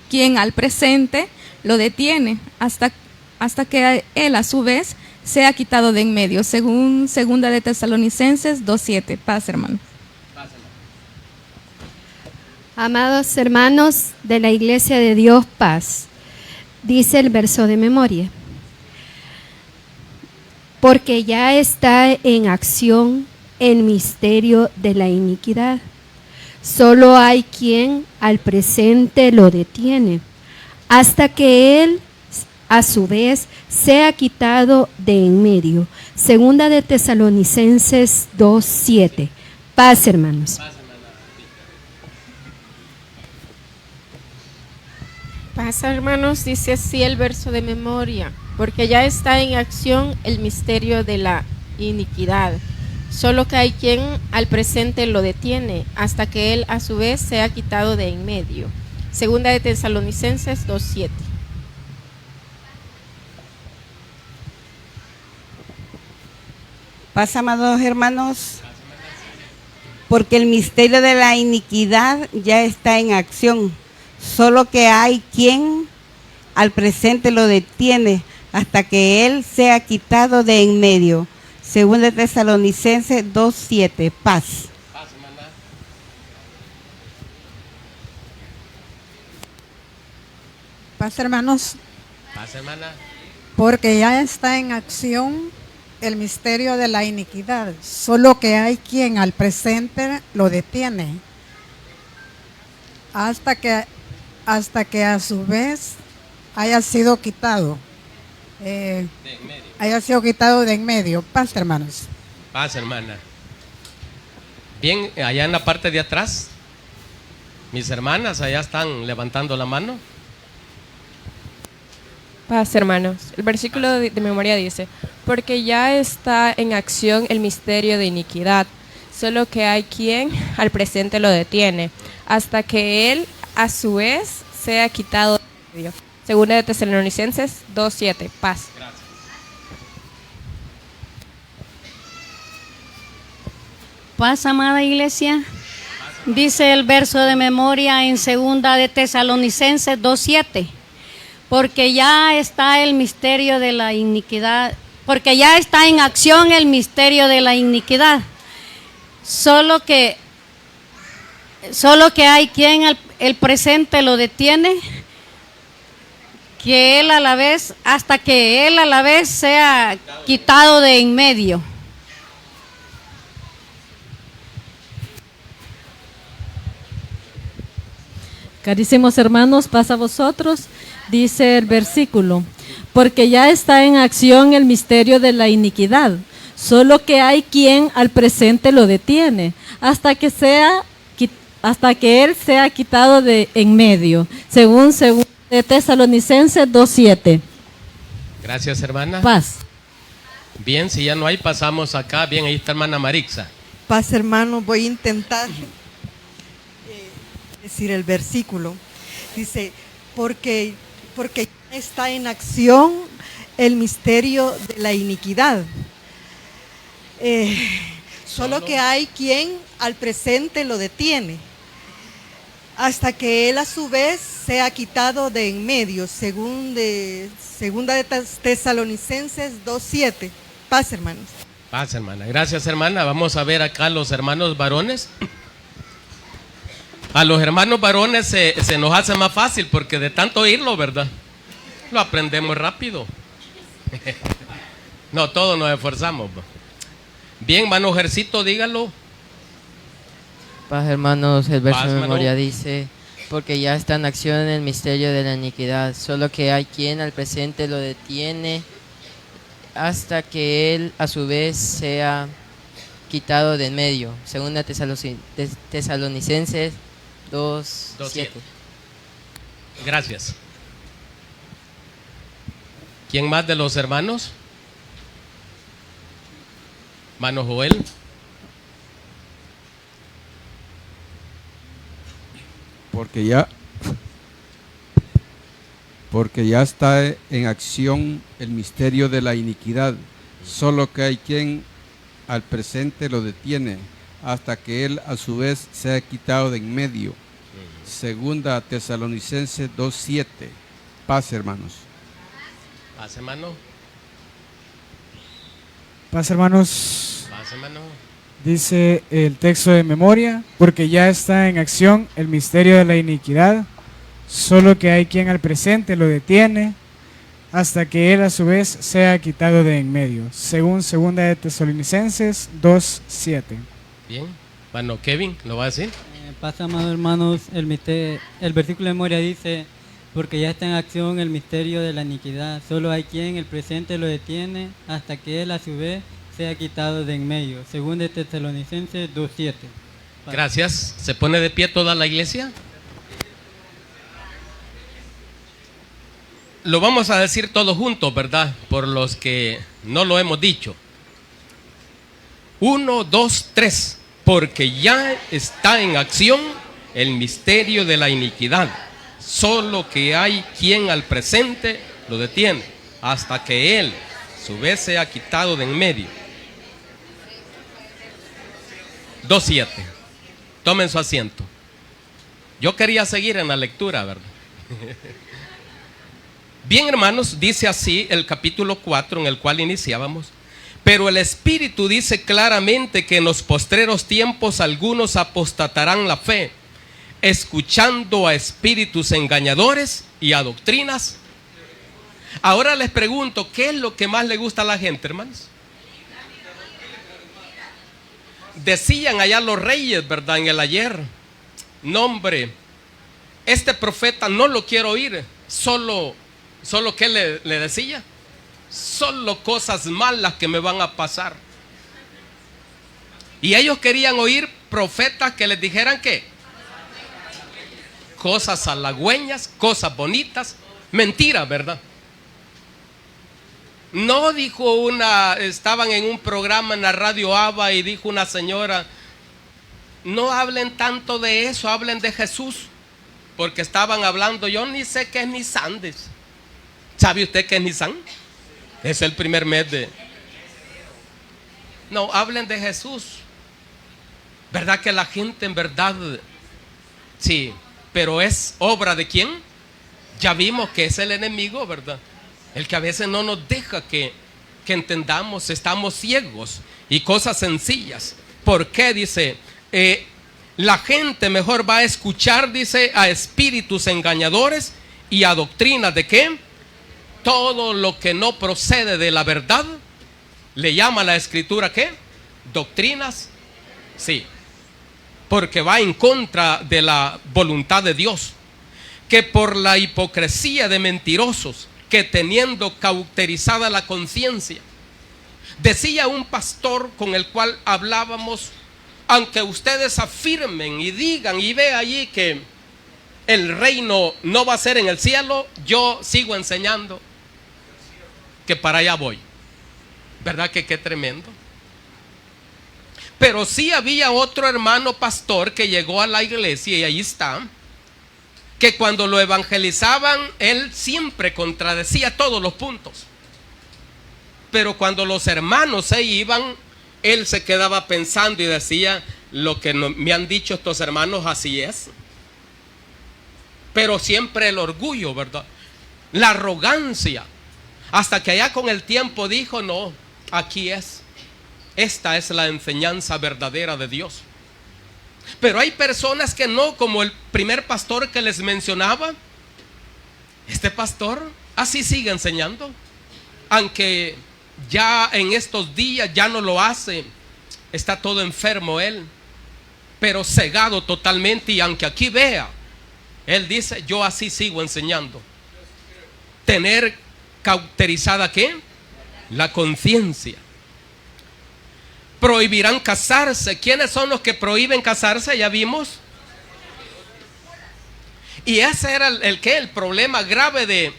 [SPEAKER 7] quien al presente lo detiene hasta que él a su vez sea quitado de en medio. Según segunda de Tesalonicenses 2:7. Paz, hermano.
[SPEAKER 8] Amados hermanos de la Iglesia de Dios, paz. Dice el verso de memoria: porque ya está en acción el misterio de la iniquidad, solo hay quien al presente lo detiene, hasta que él a su vez sea quitado de en medio. Segunda de Tesalonicenses 2:7. Paz, hermanos.
[SPEAKER 9] Paz, hermanos, dice así el verso de memoria: porque ya está en acción el misterio de la iniquidad, solo que hay quien al presente lo detiene, hasta que él a su vez sea quitado de en medio. Segunda de Tesalonicenses 2:7.
[SPEAKER 10] Paz, amados hermanos, porque el misterio de la iniquidad ya está en acción, solo que hay quien al presente lo detiene hasta que él sea quitado de en medio. Segunda de Tesalonicenses 2:7. Paz.
[SPEAKER 11] Paz, hermanos,
[SPEAKER 1] Paz, hermana.
[SPEAKER 11] porque ya está en acción el misterio de la iniquidad, solo que hay quien al presente lo detiene, hasta que a su vez haya sido quitado. Haya sido quitado de en medio. Paz, hermanos.
[SPEAKER 1] Paz, hermana. Bien, allá en la parte de atrás, mis hermanas allá están levantando la mano.
[SPEAKER 12] Paz, hermanos. El versículo de memoria dice, porque ya está en acción el misterio de iniquidad, solo que hay quien al presente lo detiene, hasta que él a su vez sea quitado de medio. Segunda de Tesalonicenses 2:7. Paz.
[SPEAKER 1] Gracias.
[SPEAKER 13] Paz, amada iglesia. Dice el verso de memoria en segunda de Tesalonicenses 2:7. Porque ya está el misterio de la iniquidad, porque ya está en acción el misterio de la iniquidad. Solo que hay quien el presente lo detiene, que él a la vez, hasta que él a la vez sea quitado de en medio.
[SPEAKER 14] Carísimos hermanos, paz a vosotros. Dice el versículo, porque ya está en acción el misterio de la iniquidad, solo que hay quien al presente lo detiene, hasta que él sea quitado de en medio, según de Tesalonicenses 2:7.
[SPEAKER 1] Gracias, hermana.
[SPEAKER 14] Paz.
[SPEAKER 1] Bien, si ya no hay, pasamos acá. Bien, ahí está hermana Marixa.
[SPEAKER 15] Paz, hermano, voy a intentar decir el versículo. Dice, porque está en acción el misterio de la iniquidad. Solo que hay quien al presente lo detiene, hasta que él a su vez sea quitado de en medio, segunda de Tesalonicenses 2:7. Paz, hermanos.
[SPEAKER 1] Paz, hermana. Gracias, hermana. Vamos a ver acá los hermanos varones. A los hermanos varones se nos hace más fácil porque de tanto oírlo, ¿verdad? Lo aprendemos rápido. No, todos nos esforzamos. Bien, hermano Ejercito, dígalo.
[SPEAKER 16] Paz, hermanos, el verso
[SPEAKER 1] Paz,
[SPEAKER 16] de memoria
[SPEAKER 1] hermano.
[SPEAKER 16] dice, porque ya está en acción el misterio de la iniquidad, solo que hay quien al presente lo detiene, hasta que él a su vez sea quitado de en medio. Segunda Tesalonicenses 2:7.
[SPEAKER 1] Gracias. ¿Quién más de los hermanos? Hermano Joel.
[SPEAKER 2] Porque ya está en acción el misterio de la iniquidad, solo que hay quien al presente lo detiene, hasta que él a su vez sea quitado de en medio. Segunda Tesalonicenses 2:7. Paz, hermanos.
[SPEAKER 1] Paz, hermano.
[SPEAKER 17] Paz, hermanos.
[SPEAKER 1] Paz, hermano.
[SPEAKER 17] Dice el texto de memoria, porque ya está en acción el misterio de la iniquidad, solo que hay quien al presente lo detiene, hasta que él a su vez sea quitado de en medio. Según segunda de Tesalonicenses 2:7.
[SPEAKER 1] Bien. Bueno, Kevin, ¿lo va a decir?
[SPEAKER 18] Paz, amados hermanos, el versículo de memoria dice, porque ya está en acción el misterio de la iniquidad, solo hay quien el presente lo detiene, hasta que él a su vez sea quitado de en medio. Según de Tesalonicenses 2:7.
[SPEAKER 1] Gracias. ¿Se pone de pie toda la iglesia? Lo vamos a decir todos juntos, ¿verdad? Por los que no lo hemos dicho. 1, 2, 3. Porque ya está en acción el misterio de la iniquidad, solo que hay quien al presente lo detiene, hasta que él a su vez sea quitado de en medio. 2:7. Tomen su asiento. Yo quería seguir en la lectura, ¿verdad? Bien, hermanos, dice así el capítulo 4 en el cual iniciábamos. Pero el Espíritu dice claramente que en los postreros tiempos algunos apostatarán la fe, escuchando a espíritus engañadores y a doctrinas. Ahora les pregunto, ¿qué es lo que más le gusta a la gente, hermanos? Decían allá los reyes, ¿verdad? En el ayer, no, hombre, este profeta no lo quiero oír. Solo ¿qué le decía? Solo cosas malas que me van a pasar. Y ellos querían oír profetas que les dijeran ¿qué? Cosas halagüeñas, cosas bonitas. Mentira, ¿verdad? No dijo estaban en un programa en la radio ABA y dijo una señora, no hablen tanto de eso, hablen de Jesús. Porque estaban hablando, yo ni sé qué es Nissan. ¿Sabe usted qué es Nissan? Es el primer mes de... No, hablen de Jesús. ¿Verdad que la gente en verdad... Sí, pero es obra de ¿quién? Ya vimos que es el enemigo, ¿verdad? El que a veces no nos deja que entendamos, estamos ciegos y cosas sencillas. ¿Por qué? Dice, la gente mejor va a escuchar, dice, a espíritus engañadores y a doctrinas de ¿qué? Todo lo que no procede de la verdad, le llama la Escritura ¿qué? Doctrinas, sí, porque va en contra de la voluntad de Dios. Que por la hipocresía de mentirosos, que teniendo cauterizada la conciencia, decía un pastor con el cual hablábamos, aunque ustedes afirmen y digan y ve allí que el reino no va a ser en el cielo, yo sigo enseñando que para allá voy. ¿Verdad que qué tremendo? Pero sí había otro hermano pastor que llegó a la iglesia y ahí está, que cuando lo evangelizaban, él siempre contradecía todos los puntos. Pero cuando los hermanos se iban, él se quedaba pensando y decía, lo que me han dicho estos hermanos así es. Pero siempre el orgullo, ¿verdad? La arrogancia. Hasta que allá con el tiempo dijo, no, aquí es. Esta es la enseñanza verdadera de Dios. Pero hay personas que no, como el primer pastor que les mencionaba. Este pastor así sigue enseñando, aunque ya en estos días ya no lo hace. Está todo enfermo él, pero cegado totalmente. Y aunque aquí vea, él dice, yo así sigo enseñando. Tener cauterizada ¿qué? La conciencia. Prohibirán casarse. ¿Quiénes son los que prohíben casarse? Ya vimos. Y ese era el problema grave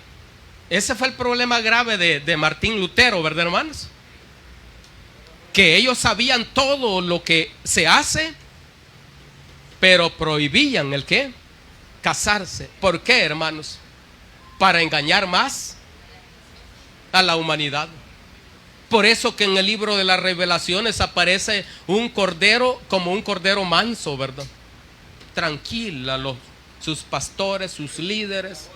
[SPEAKER 1] ese fue el problema grave de Martín Lutero, ¿verdad, hermanos? Que ellos sabían todo lo que se hace, pero prohibían el ¿qué? Casarse. ¿Por qué, hermanos? Para engañar más a la humanidad. Por eso que en el libro de las Revelaciones aparece un cordero como un cordero manso, ¿verdad? Tranquila, sus pastores, sus líderes.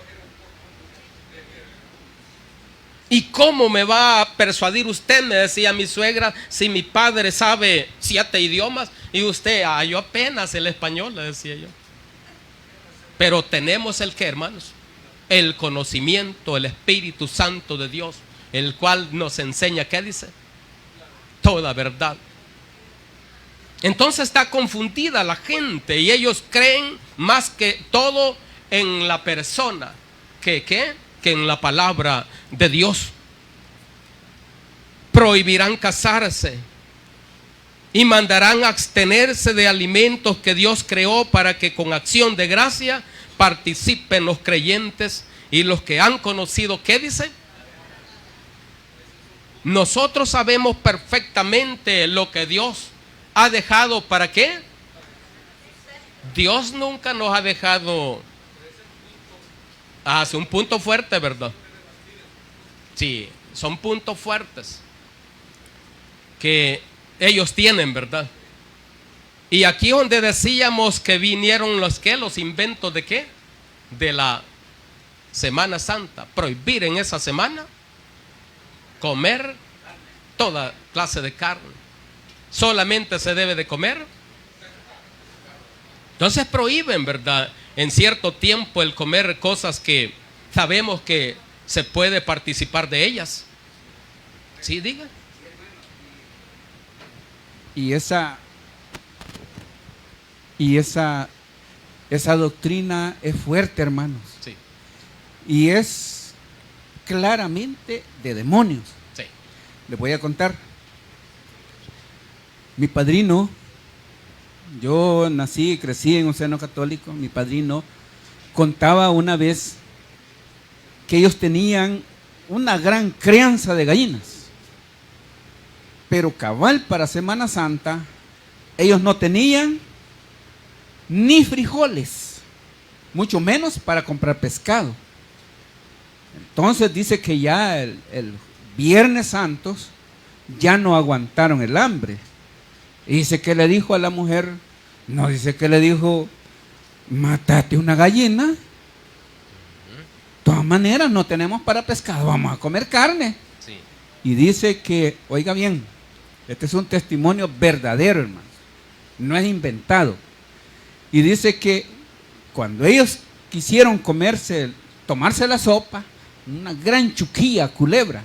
[SPEAKER 1] ¿Y cómo me va a persuadir usted? Me decía mi suegra, si mi padre sabe 7 idiomas y usted, yo apenas el español, le decía yo. Pero tenemos el ¿qué, hermanos? El conocimiento, el Espíritu Santo de Dios, el cual nos enseña, ¿qué dice? Toda verdad. Entonces está confundida la gente y ellos creen más que todo en la persona que en la palabra de Dios. Prohibirán casarse y mandarán abstenerse de alimentos que Dios creó para que con acción de gracia participen los creyentes y los que han conocido, ¿qué dice? Nosotros sabemos perfectamente lo que Dios ha dejado. ¿Para qué? Dios nunca nos ha dejado. Es un punto fuerte, ¿verdad? Sí, son puntos fuertes que ellos tienen, ¿verdad? Y aquí donde decíamos que vinieron los inventos de ¿qué? De la Semana Santa. Prohibir en esa semana comer toda clase de carne. Solamente se debe de comer. Entonces prohíben, ¿verdad?, en cierto tiempo el comer cosas que sabemos que se puede participar de ellas. Sí, diga.
[SPEAKER 2] Y esa doctrina es fuerte, hermanos.
[SPEAKER 1] Sí.
[SPEAKER 2] Y es claramente de demonios.
[SPEAKER 1] Sí.
[SPEAKER 2] Les voy a contar. Mi padrino, yo nací y crecí en un seno católico. Mi padrino contaba una vez que ellos tenían una gran crianza de gallinas, pero cabal para Semana Santa ellos no tenían ni frijoles, mucho menos para comprar pescado. Entonces dice que ya el Viernes Santos ya no aguantaron el hambre. Y dice que le dijo a la mujer, no, dice que le dijo, mátate una gallina. De todas maneras no tenemos para pescado, vamos a comer carne.
[SPEAKER 1] Sí.
[SPEAKER 2] Y dice que, oiga bien, este es un testimonio verdadero, hermano, no es inventado. Y dice que cuando ellos quisieron tomarse la sopa, una gran chuquilla, culebra,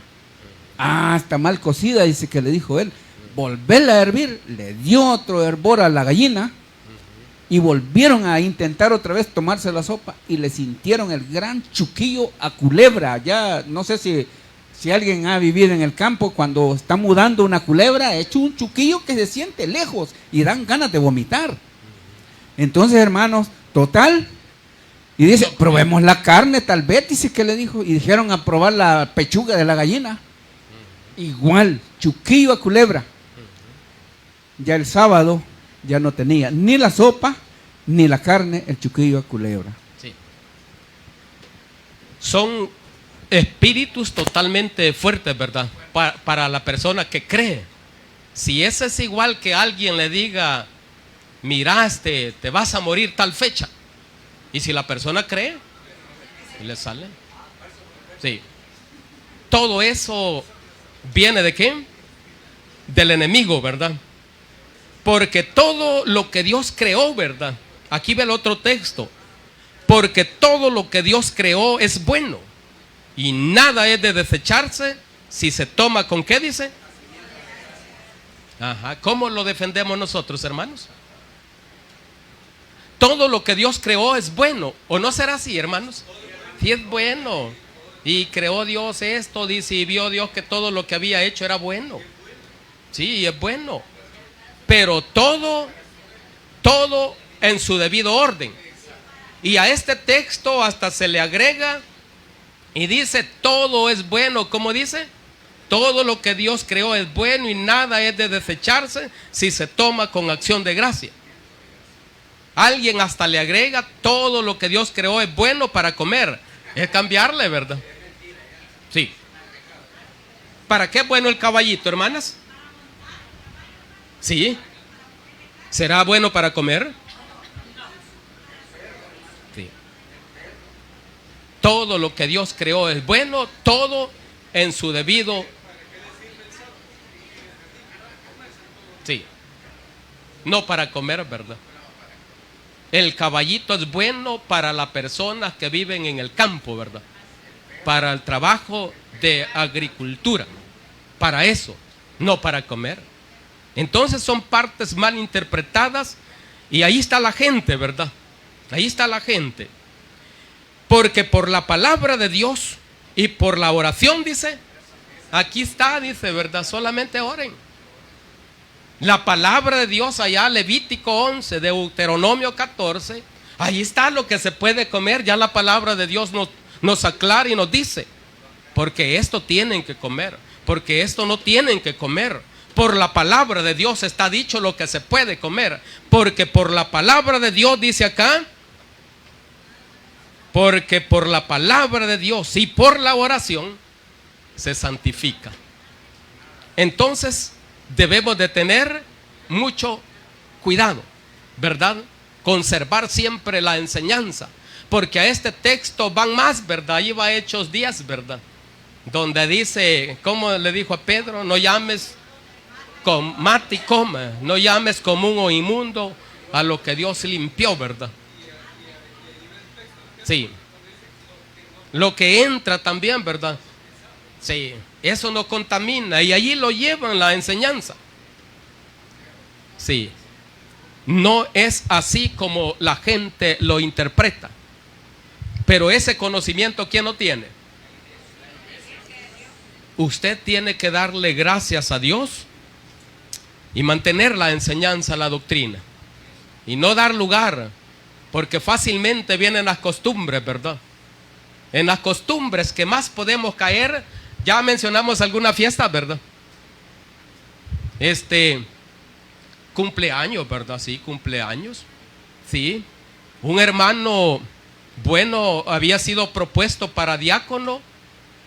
[SPEAKER 2] está mal cocida, dice que le dijo él, volverla a hervir, le dio otro hervor a la gallina y volvieron a intentar otra vez tomarse la sopa y le sintieron el gran chuquillo a culebra. Ya no sé si alguien ha vivido en el campo, cuando está mudando una culebra, ha hecho un chuquillo que se siente lejos y dan ganas de vomitar. Entonces, hermanos, total, y dice, probemos la carne, tal vez, dice que le dijo, y dijeron a probar la pechuga de la gallina, igual, chuquillo a culebra. Ya el sábado ya no tenía ni la sopa ni la carne, el chuquillo a culebra.
[SPEAKER 1] Sí. Son espíritus totalmente fuertes, ¿verdad? Para la persona que cree. Si ese es igual que alguien le diga, miraste, te vas a morir tal fecha. Y si la persona cree, y le sale. Sí. Todo eso viene de qué? Del enemigo, ¿verdad? Porque todo lo que Dios creó, ¿verdad? Aquí ve el otro texto. Porque todo lo que Dios creó es bueno. Y nada es de desecharse si se toma con ¿qué dice? Ajá. ¿Cómo lo defendemos nosotros, hermanos? Todo lo que Dios creó es bueno. ¿O no será así, hermanos? Sí es bueno. Y creó Dios esto, dice, y vio Dios que todo lo que había hecho era bueno. Sí, es bueno. Pero todo en su debido orden. Y a este texto hasta se le agrega y dice, todo es bueno. ¿Cómo dice? Todo lo que Dios creó es bueno y nada es de desecharse si se toma con acción de gracia. Alguien hasta le agrega, todo lo que Dios creó es bueno para comer. Es cambiarle, ¿verdad? Sí. ¿Para qué es bueno el caballito, hermanas? Sí. ¿Será bueno para comer? Sí. Todo lo que Dios creó es bueno, todo en su debido. Sí. No para comer, ¿verdad? El caballito es bueno para las personas que viven en el campo, ¿verdad? Para el trabajo de agricultura. Para eso, no para comer. Entonces son partes mal interpretadas y ahí está la gente, ¿verdad? Ahí está la gente. Porque por la palabra de Dios y por la oración, dice, aquí está, dice, ¿verdad? Solamente oren. La palabra de Dios allá, Levítico 11, Deuteronomio 14, ahí está lo que se puede comer. Ya la palabra de Dios nos aclara y nos dice, porque esto tienen que comer, porque esto no tienen que comer. Por la palabra de Dios está dicho lo que se puede comer, porque por la palabra de Dios, dice acá, porque por la palabra de Dios y por la oración se santifica. Entonces debemos de tener mucho cuidado, ¿verdad? Conservar siempre la enseñanza, porque a este texto van más, ¿verdad? Ahí va Hechos 10, ¿verdad? donde dice, ¿cómo le dijo a Pedro? No llames con mata y coma, no llames común o inmundo a lo que Dios limpió, ¿verdad? Sí. Lo que entra también, ¿verdad? Sí, eso no contamina y allí lo llevan la enseñanza. Sí. No es así como la gente lo interpreta. Pero ese conocimiento, ¿quién lo tiene? Usted tiene que darle gracias a Dios y mantener la enseñanza, la doctrina. Y no dar lugar, porque fácilmente vienen las costumbres, ¿verdad? En las costumbres que más podemos caer, ya mencionamos alguna fiesta, ¿verdad? Cumpleaños, ¿verdad? Sí, cumpleaños. Sí. Un hermano bueno había sido propuesto para diácono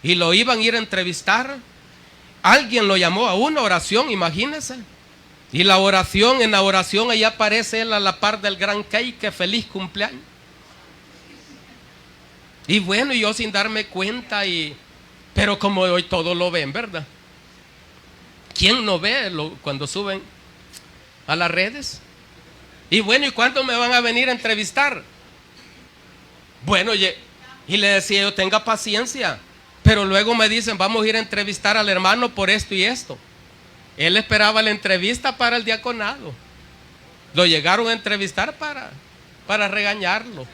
[SPEAKER 1] y lo iban a ir a entrevistar. Alguien lo llamó a una oración, imagínense. Y en la oración ahí aparece él a la par del gran cake, feliz cumpleaños. Y bueno, yo sin darme cuenta, pero como hoy todos lo ven, ¿verdad? ¿Quién no ve cuando suben a las redes? Y bueno, ¿y cuándo me van a venir a entrevistar? Bueno, y le decía yo, tenga paciencia. Pero luego me dicen, vamos a ir a entrevistar al hermano por esto y esto. Él esperaba la entrevista para el diaconado. Lo llegaron a entrevistar para regañarlo,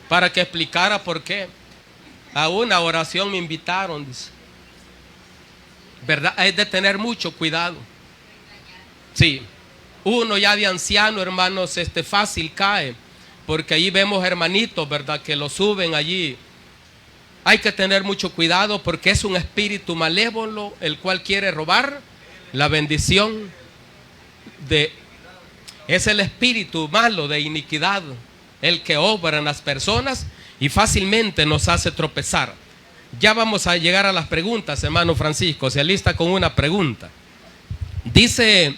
[SPEAKER 1] para que explicara por qué. A una oración me invitaron, dice. ¿Verdad? Es de tener mucho cuidado. Sí. Uno ya de anciano, hermanos, fácil cae, porque allí vemos hermanitos, ¿verdad?, que lo suben allí. Hay que tener mucho cuidado porque es un espíritu malévolo el cual quiere robar la bendición es el espíritu malo de iniquidad el que obra en las personas y fácilmente nos hace tropezar. Ya vamos a llegar a las preguntas, hermano Francisco. Se alista con una pregunta. Dice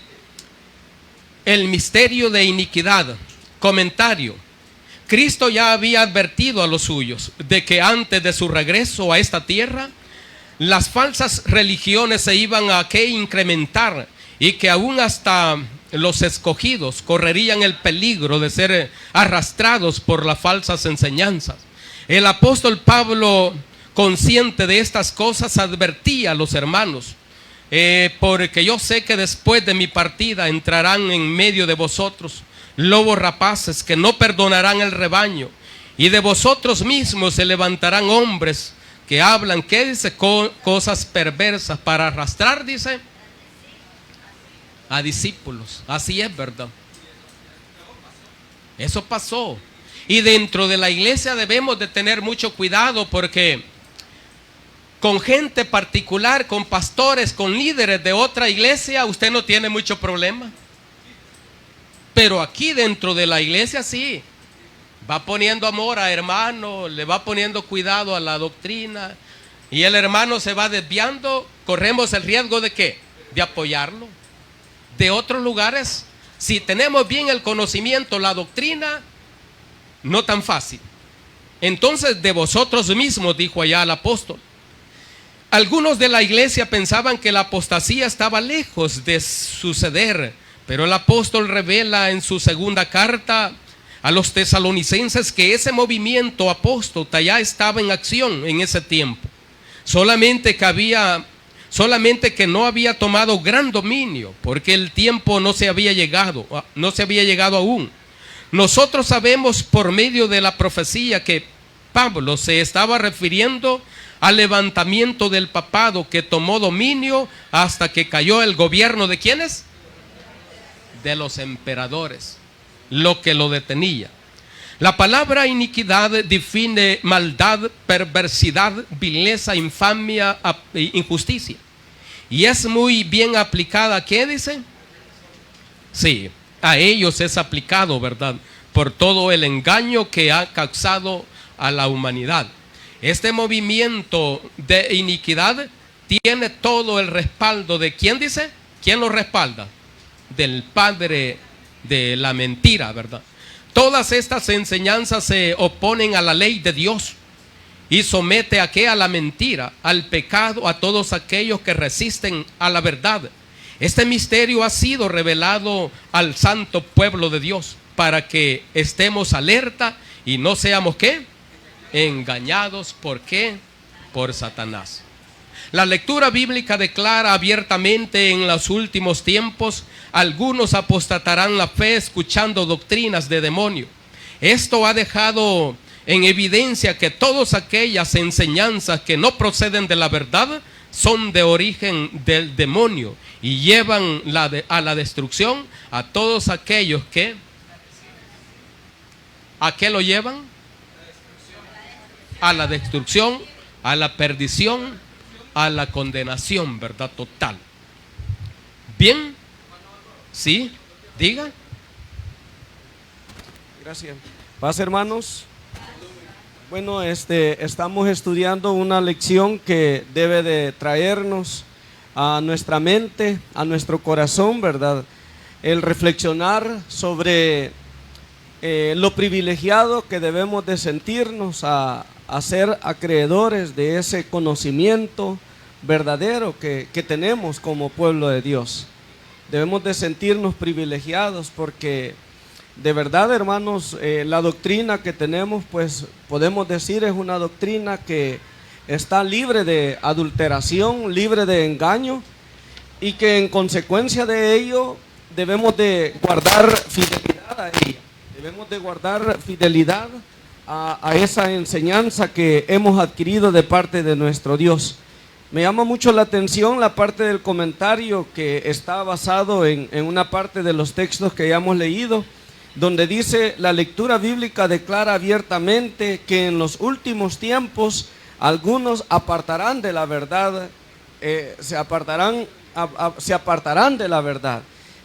[SPEAKER 1] el misterio de iniquidad. Comentario. Cristo ya había advertido a los suyos de que antes de su regreso a esta tierra, las falsas religiones se iban a incrementar y que aún hasta los escogidos correrían el peligro de ser arrastrados por las falsas enseñanzas. El apóstol Pablo, consciente de estas cosas, advertía a los hermanos, porque yo sé que después de mi partida entrarán en medio de vosotros lobos rapaces que no perdonarán el rebaño, y de vosotros mismos se levantarán hombres que hablan, ¿qué dice? Cosas perversas para arrastrar, dice, a discípulos. Así es, ¿verdad? Eso pasó. Y dentro de la iglesia debemos de tener mucho cuidado porque con gente particular, con pastores, con líderes de otra iglesia, usted no tiene mucho problema. Pero aquí dentro de la iglesia sí. Va poniendo amor a hermano, le va poniendo cuidado a la doctrina y el hermano se va desviando. Corremos el riesgo de ¿qué? De apoyarlo. De otros lugares, si tenemos bien el conocimiento, la doctrina, no tan fácil. Entonces, de vosotros mismos, dijo allá el apóstol. Algunos de la iglesia pensaban que la apostasía estaba lejos de suceder, pero el apóstol revela en su segunda carta a los tesalonicenses que ese movimiento apóstata ya estaba en acción en ese tiempo. Solamente que no había tomado gran dominio, porque el tiempo no se había llegado aún. Nosotros sabemos por medio de la profecía que Pablo se estaba refiriendo al levantamiento del papado que tomó dominio hasta que cayó el gobierno de ¿quiénes? De los emperadores, lo que lo detenía. La palabra iniquidad define maldad, perversidad, vileza, infamia, injusticia. Y es muy bien aplicada, ¿qué dice? Sí, a ellos es aplicado, ¿verdad? Por todo el engaño que ha causado a la humanidad. Este movimiento de iniquidad tiene todo el respaldo de ¿quién dice? ¿Quién lo respalda? Del padre de la mentira, ¿verdad? Todas estas enseñanzas se oponen a la ley de Dios y somete a qué, a la mentira, al pecado, a todos aquellos que resisten a la verdad. Este misterio ha sido revelado al santo pueblo de Dios para que estemos alerta y no seamos ¿qué? Engañados. ¿Por qué? Por Satanás. La lectura bíblica declara abiertamente: en los últimos tiempos algunos apostatarán la fe escuchando doctrinas de demonio. Esto ha dejado en evidencia que todas aquellas enseñanzas que no proceden de la verdad son de origen del demonio y llevan a la destrucción a todos aquellos que ¿a qué lo llevan? A la destrucción, a la perdición, a la condenación, ¿verdad? Total. Bien, sí, diga.
[SPEAKER 19] Gracias. Paz, hermanos. Bueno, estamos estudiando una lección que debe de traernos a nuestra mente, a nuestro corazón, ¿verdad? El reflexionar sobre lo privilegiado que debemos de sentirnos a ser acreedores de ese conocimiento verdadero que tenemos como pueblo de Dios. Debemos de sentirnos privilegiados porque de verdad, hermanos, la doctrina que tenemos, pues podemos decir es una doctrina que está libre de adulteración, libre de engaño, y que en consecuencia de ello debemos de guardar fidelidad a ella. Debemos de guardar fidelidad a esa enseñanza que hemos adquirido de parte de nuestro Dios. Me llama mucho la atención la parte del comentario que está basado en una parte de los textos que ya hemos leído, donde dice: la lectura bíblica declara abiertamente que en los últimos tiempos algunos apartarán de la verdad, se apartarán de la verdad.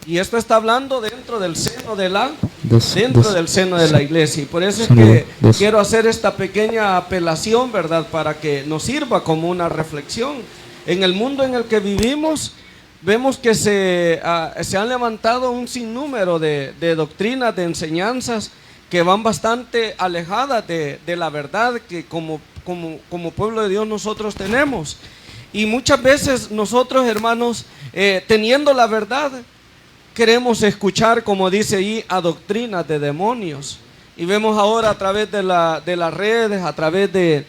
[SPEAKER 19] Y esto está hablando dentro del seno de la iglesia. Y por eso es que quiero hacer esta pequeña apelación, ¿verdad? Para que nos sirva como una reflexión. En el mundo en el que vivimos, vemos que se han levantado un sinnúmero de doctrinas, de enseñanzas que van bastante alejadas de la verdad que como pueblo de Dios nosotros tenemos. Y muchas veces nosotros, hermanos, teniendo la verdad, queremos escuchar, como dice ahí, a doctrinas de demonios. Y vemos ahora a través de las redes, a través de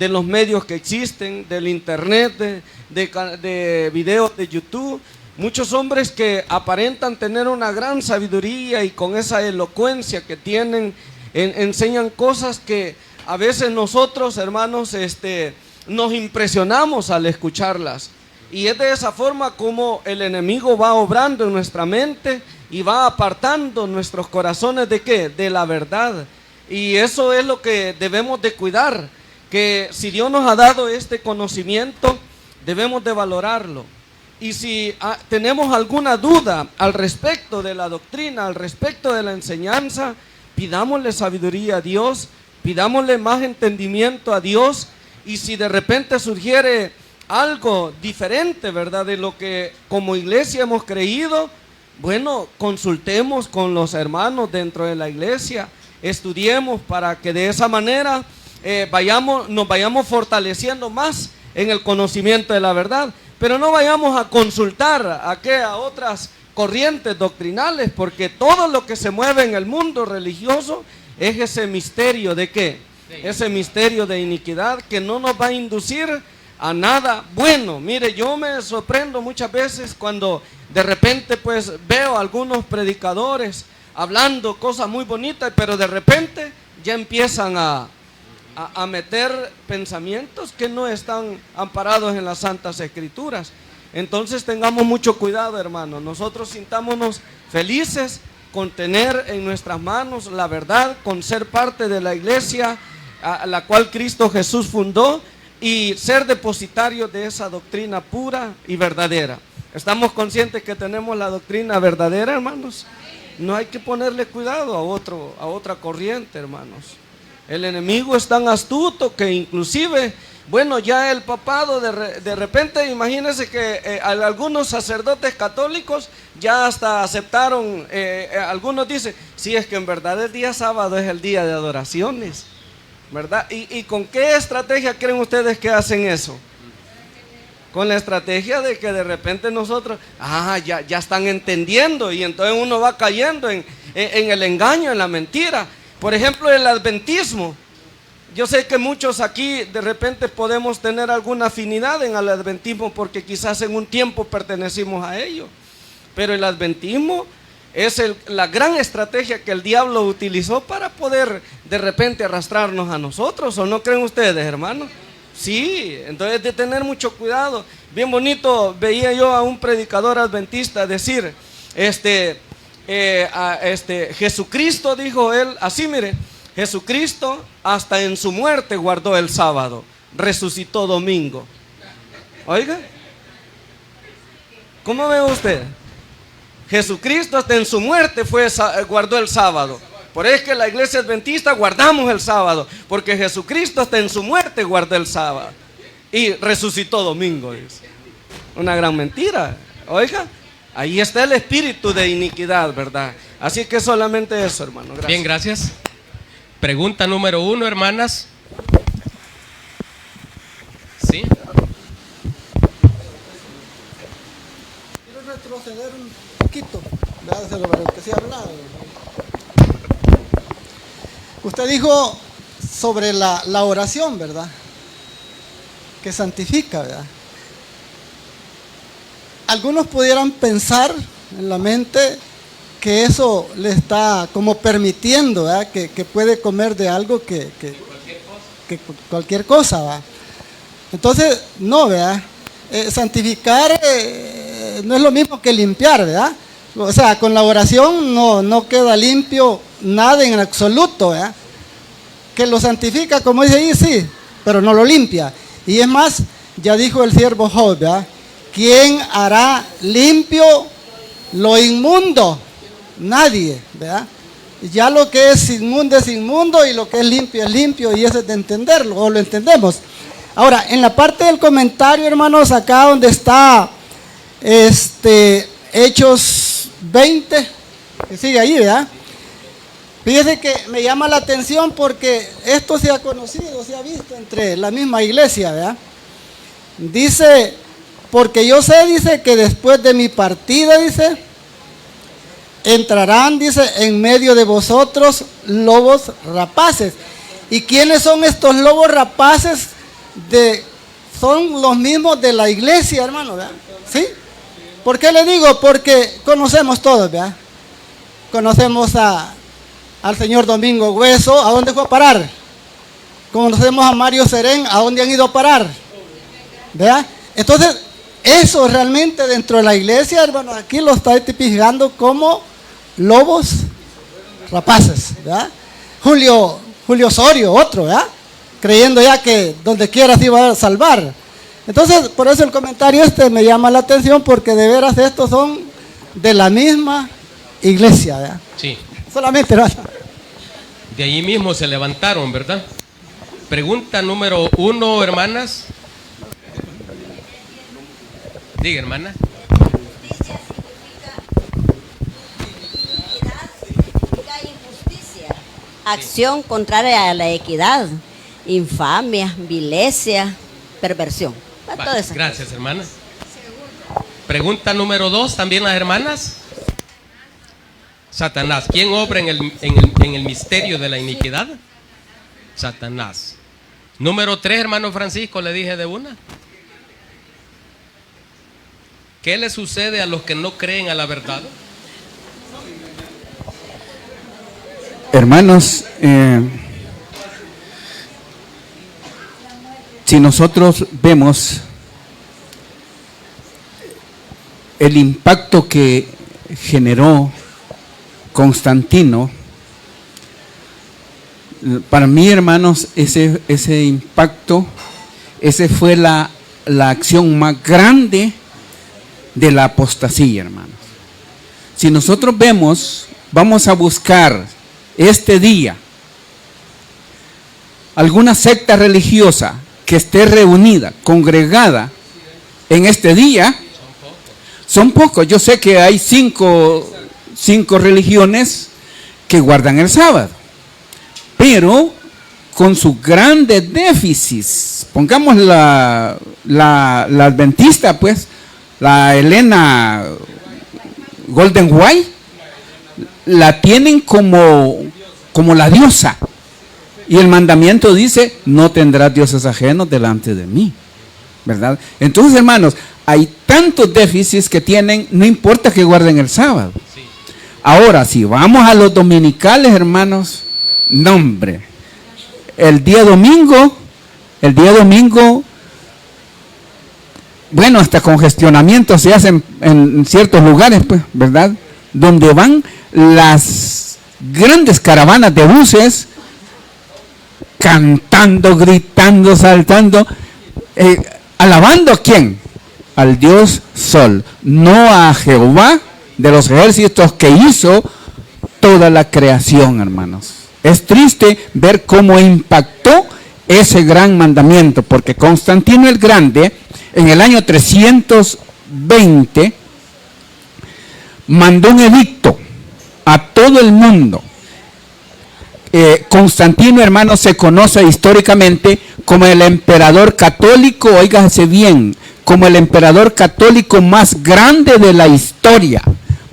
[SPEAKER 19] los medios que existen, del internet, de videos de YouTube, muchos hombres que aparentan tener una gran sabiduría y con esa elocuencia que tienen, enseñan cosas que a veces nosotros, hermanos, nos impresionamos al escucharlas. Y es de esa forma como el enemigo va obrando en nuestra mente y va apartando nuestros corazones ¿de qué? De la verdad. Y eso es lo que debemos de cuidar, que si Dios nos ha dado este conocimiento, debemos de valorarlo. Y si tenemos alguna duda al respecto de la doctrina, al respecto de la enseñanza, pidámosle sabiduría a Dios, pidámosle más entendimiento a Dios. Y si de repente surgiere algo diferente, ¿verdad?, de lo que como iglesia hemos creído, bueno, consultemos con los hermanos dentro de la iglesia, estudiemos para que de esa manera nos vayamos fortaleciendo más en el conocimiento de la verdad, pero no vayamos a consultar a otras corrientes doctrinales, porque todo lo que se mueve en el mundo religioso es ese misterio ¿de qué? Ese misterio de iniquidad que no nos va a inducir a nada bueno. Mire, yo me sorprendo muchas veces cuando de repente pues veo a algunos predicadores hablando cosas muy bonitas, pero de repente ya empiezan a meter pensamientos que no están amparados en las Santas Escrituras. Entonces tengamos mucho cuidado, hermanos. Nosotros sintámonos felices con tener en nuestras manos la verdad, con ser parte de la iglesia a la cual Cristo Jesús fundó y ser depositarios de esa doctrina pura y verdadera. ¿Estamos conscientes que tenemos la doctrina verdadera, hermanos? No hay que ponerle cuidado a otra corriente, hermanos. El enemigo es tan astuto que inclusive, bueno, ya el papado de repente, imagínense que algunos sacerdotes católicos ya hasta aceptaron, algunos dicen, sí, es que en verdad el día sábado es el día de adoraciones. ¿verdad? ¿Y con qué estrategia creen ustedes que hacen eso? Con la estrategia de que de repente nosotros, ya están entendiendo, y entonces uno va cayendo en el engaño, en la mentira. Por ejemplo, el adventismo. Yo sé que muchos aquí de repente podemos tener alguna afinidad en el adventismo porque quizás en un tiempo pertenecimos a ello. Pero el adventismo es la gran estrategia que el diablo utilizó para poder de repente arrastrarnos a nosotros. ¿O no creen ustedes, hermanos? Sí, entonces de tener mucho cuidado. Bien bonito veía yo a un predicador adventista decir, Jesucristo, dijo él, así mire, Jesucristo hasta en su muerte guardó el sábado, resucitó domingo. Oiga, ¿cómo ve usted? Jesucristo hasta en su muerte guardó el sábado. Por eso es que la iglesia adventista guardamos el sábado, porque Jesucristo hasta en su muerte guardó el sábado y resucitó domingo, dice. Una gran mentira. Oiga, ahí está el espíritu de iniquidad, ¿verdad? Así que solamente eso, hermano. Gracias.
[SPEAKER 1] Bien, gracias. Pregunta número 1, hermanas. ¿Sí?
[SPEAKER 20] Quiero retroceder un poquito, ¿verdad? De lo que se ha hablado. Usted dijo sobre la oración, ¿verdad? Que santifica, ¿verdad? Algunos pudieran pensar en la mente que eso le está como permitiendo, ¿verdad? Que puede comer de algo que cualquier cosa, ¿verdad? Entonces, no, ¿verdad? Santificar no es lo mismo que limpiar, ¿verdad? O sea, con la oración no queda limpio nada en absoluto, ¿verdad? Que lo santifica, como dice ahí, sí, pero no lo limpia. Y es más, ya dijo el siervo Job, ¿verdad? ¿Quién hará limpio lo inmundo? Nadie, ¿verdad? Ya lo que es inmundo y lo que es limpio, y eso es de entenderlo, o lo entendemos. Ahora, en la parte del comentario, hermanos, acá donde está Hechos 20, que sigue ahí, ¿verdad? Fíjese que me llama la atención porque esto se ha conocido, se ha visto entre la misma iglesia, ¿verdad? Dice, porque yo sé, dice, que después de mi partida, dice, entrarán, dice, en medio de vosotros lobos rapaces. ¿Y quiénes son estos lobos rapaces? Son los mismos de la iglesia, hermano, ¿verdad? ¿Sí? ¿Por qué le digo? Porque conocemos todos, ¿verdad? Conocemos al señor Domingo Hueso, ¿a dónde fue a parar? Conocemos a Mario Serén, ¿a dónde han ido a parar? ¿Verdad? Entonces, eso realmente dentro de la iglesia, hermano, aquí lo está tipificando como lobos rapaces, ¿verdad? Julio Osorio, otro, ¿verdad? Creyendo ya que donde quiera se iba a salvar. Entonces, por eso el comentario me llama la atención, porque de veras estos son de la misma iglesia, ¿verdad?
[SPEAKER 1] Sí.
[SPEAKER 20] Solamente, ¿verdad?
[SPEAKER 1] De ahí mismo se levantaron, ¿verdad? Pregunta número 1, hermanas. Diga, hermana.
[SPEAKER 5] Acción contraria a la equidad, infamia, vilencia, perversión.
[SPEAKER 1] Vale, gracias, hermana. Pregunta número 2, también las hermanas. Satanás. ¿Quién obra en el misterio de la iniquidad? Satanás. Número 3, hermano Francisco, le dije de una. ¿Qué le sucede a los que no creen a la verdad?
[SPEAKER 2] Hermanos, si nosotros vemos el impacto que generó Constantino, para mí, hermanos, ese impacto, ese fue la acción más grande de la apostasía, hermanos. Si nosotros vamos a buscar este día alguna secta religiosa que esté reunida, congregada en este día, son pocos. Yo sé que hay cinco religiones que guardan el sábado, pero con sus grandes déficits. Pongamos la adventista, pues, la Elena Golden White, la tienen como la diosa. Y el mandamiento dice, no tendrás dioses ajenos delante de mí, ¿verdad? Entonces, hermanos, hay tantos déficits que tienen, no importa que guarden el sábado. Ahora, si vamos a los dominicales, hermanos, no, hombre, el día domingo, bueno, hasta congestionamiento se hacen en ciertos lugares, pues, ¿verdad? Donde van las grandes caravanas de buses, cantando, gritando, saltando, alabando ¿a quién? Al Dios Sol, no a Jehová de los ejércitos que hizo toda la creación, hermanos. Es triste ver cómo impactó ese gran mandamiento, porque Constantino el Grande, en el año 320, mandó un edicto a todo el mundo. Constantino, hermanos, se conoce históricamente como el emperador católico, óigase bien, como el emperador católico más grande de la historia,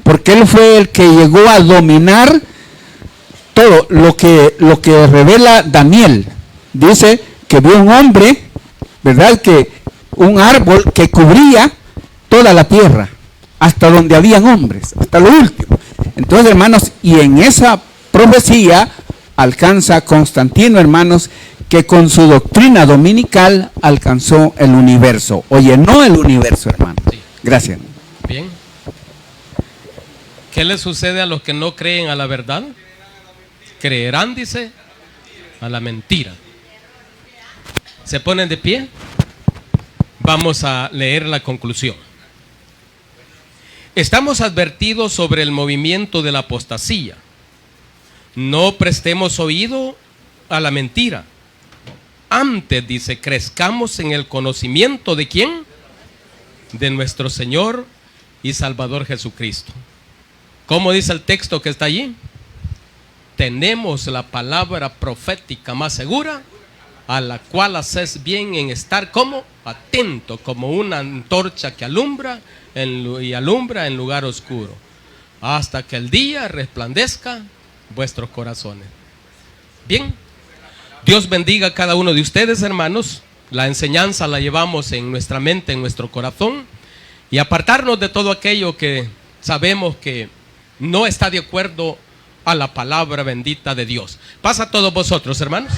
[SPEAKER 2] porque él fue el que llegó a dominar todo lo que revela Daniel. Dice que vio un hombre, ¿verdad? Que un árbol que cubría toda la tierra, hasta donde habían hombres, hasta lo último. Entonces, hermanos, y en esa profecía alcanza Constantino, hermanos, que con su doctrina dominical alcanzó el universo, o llenó el universo, hermanos. Gracias.
[SPEAKER 1] Bien. ¿Qué le sucede a los que no creen a la verdad? Creerán, dice, a la mentira. ¿Se ponen de pie? Vamos a leer la conclusión. Estamos advertidos sobre el movimiento de la apostasía. No prestemos oído a la mentira. Antes, dice, crezcamos en el conocimiento de ¿quién? De nuestro Señor y Salvador Jesucristo. ¿Cómo dice el texto que está allí? Tenemos la palabra profética más segura, a la cual haces bien en estar como atento, como una antorcha que alumbra en lugar oscuro, hasta que el día resplandezca vuestros corazones. Bien, Dios bendiga a cada uno de ustedes, hermanos. La enseñanza la llevamos en nuestra mente, en nuestro corazón, y apartarnos de todo aquello que sabemos que no está de acuerdo a la palabra bendita de Dios. Pasa a todos vosotros, hermanos.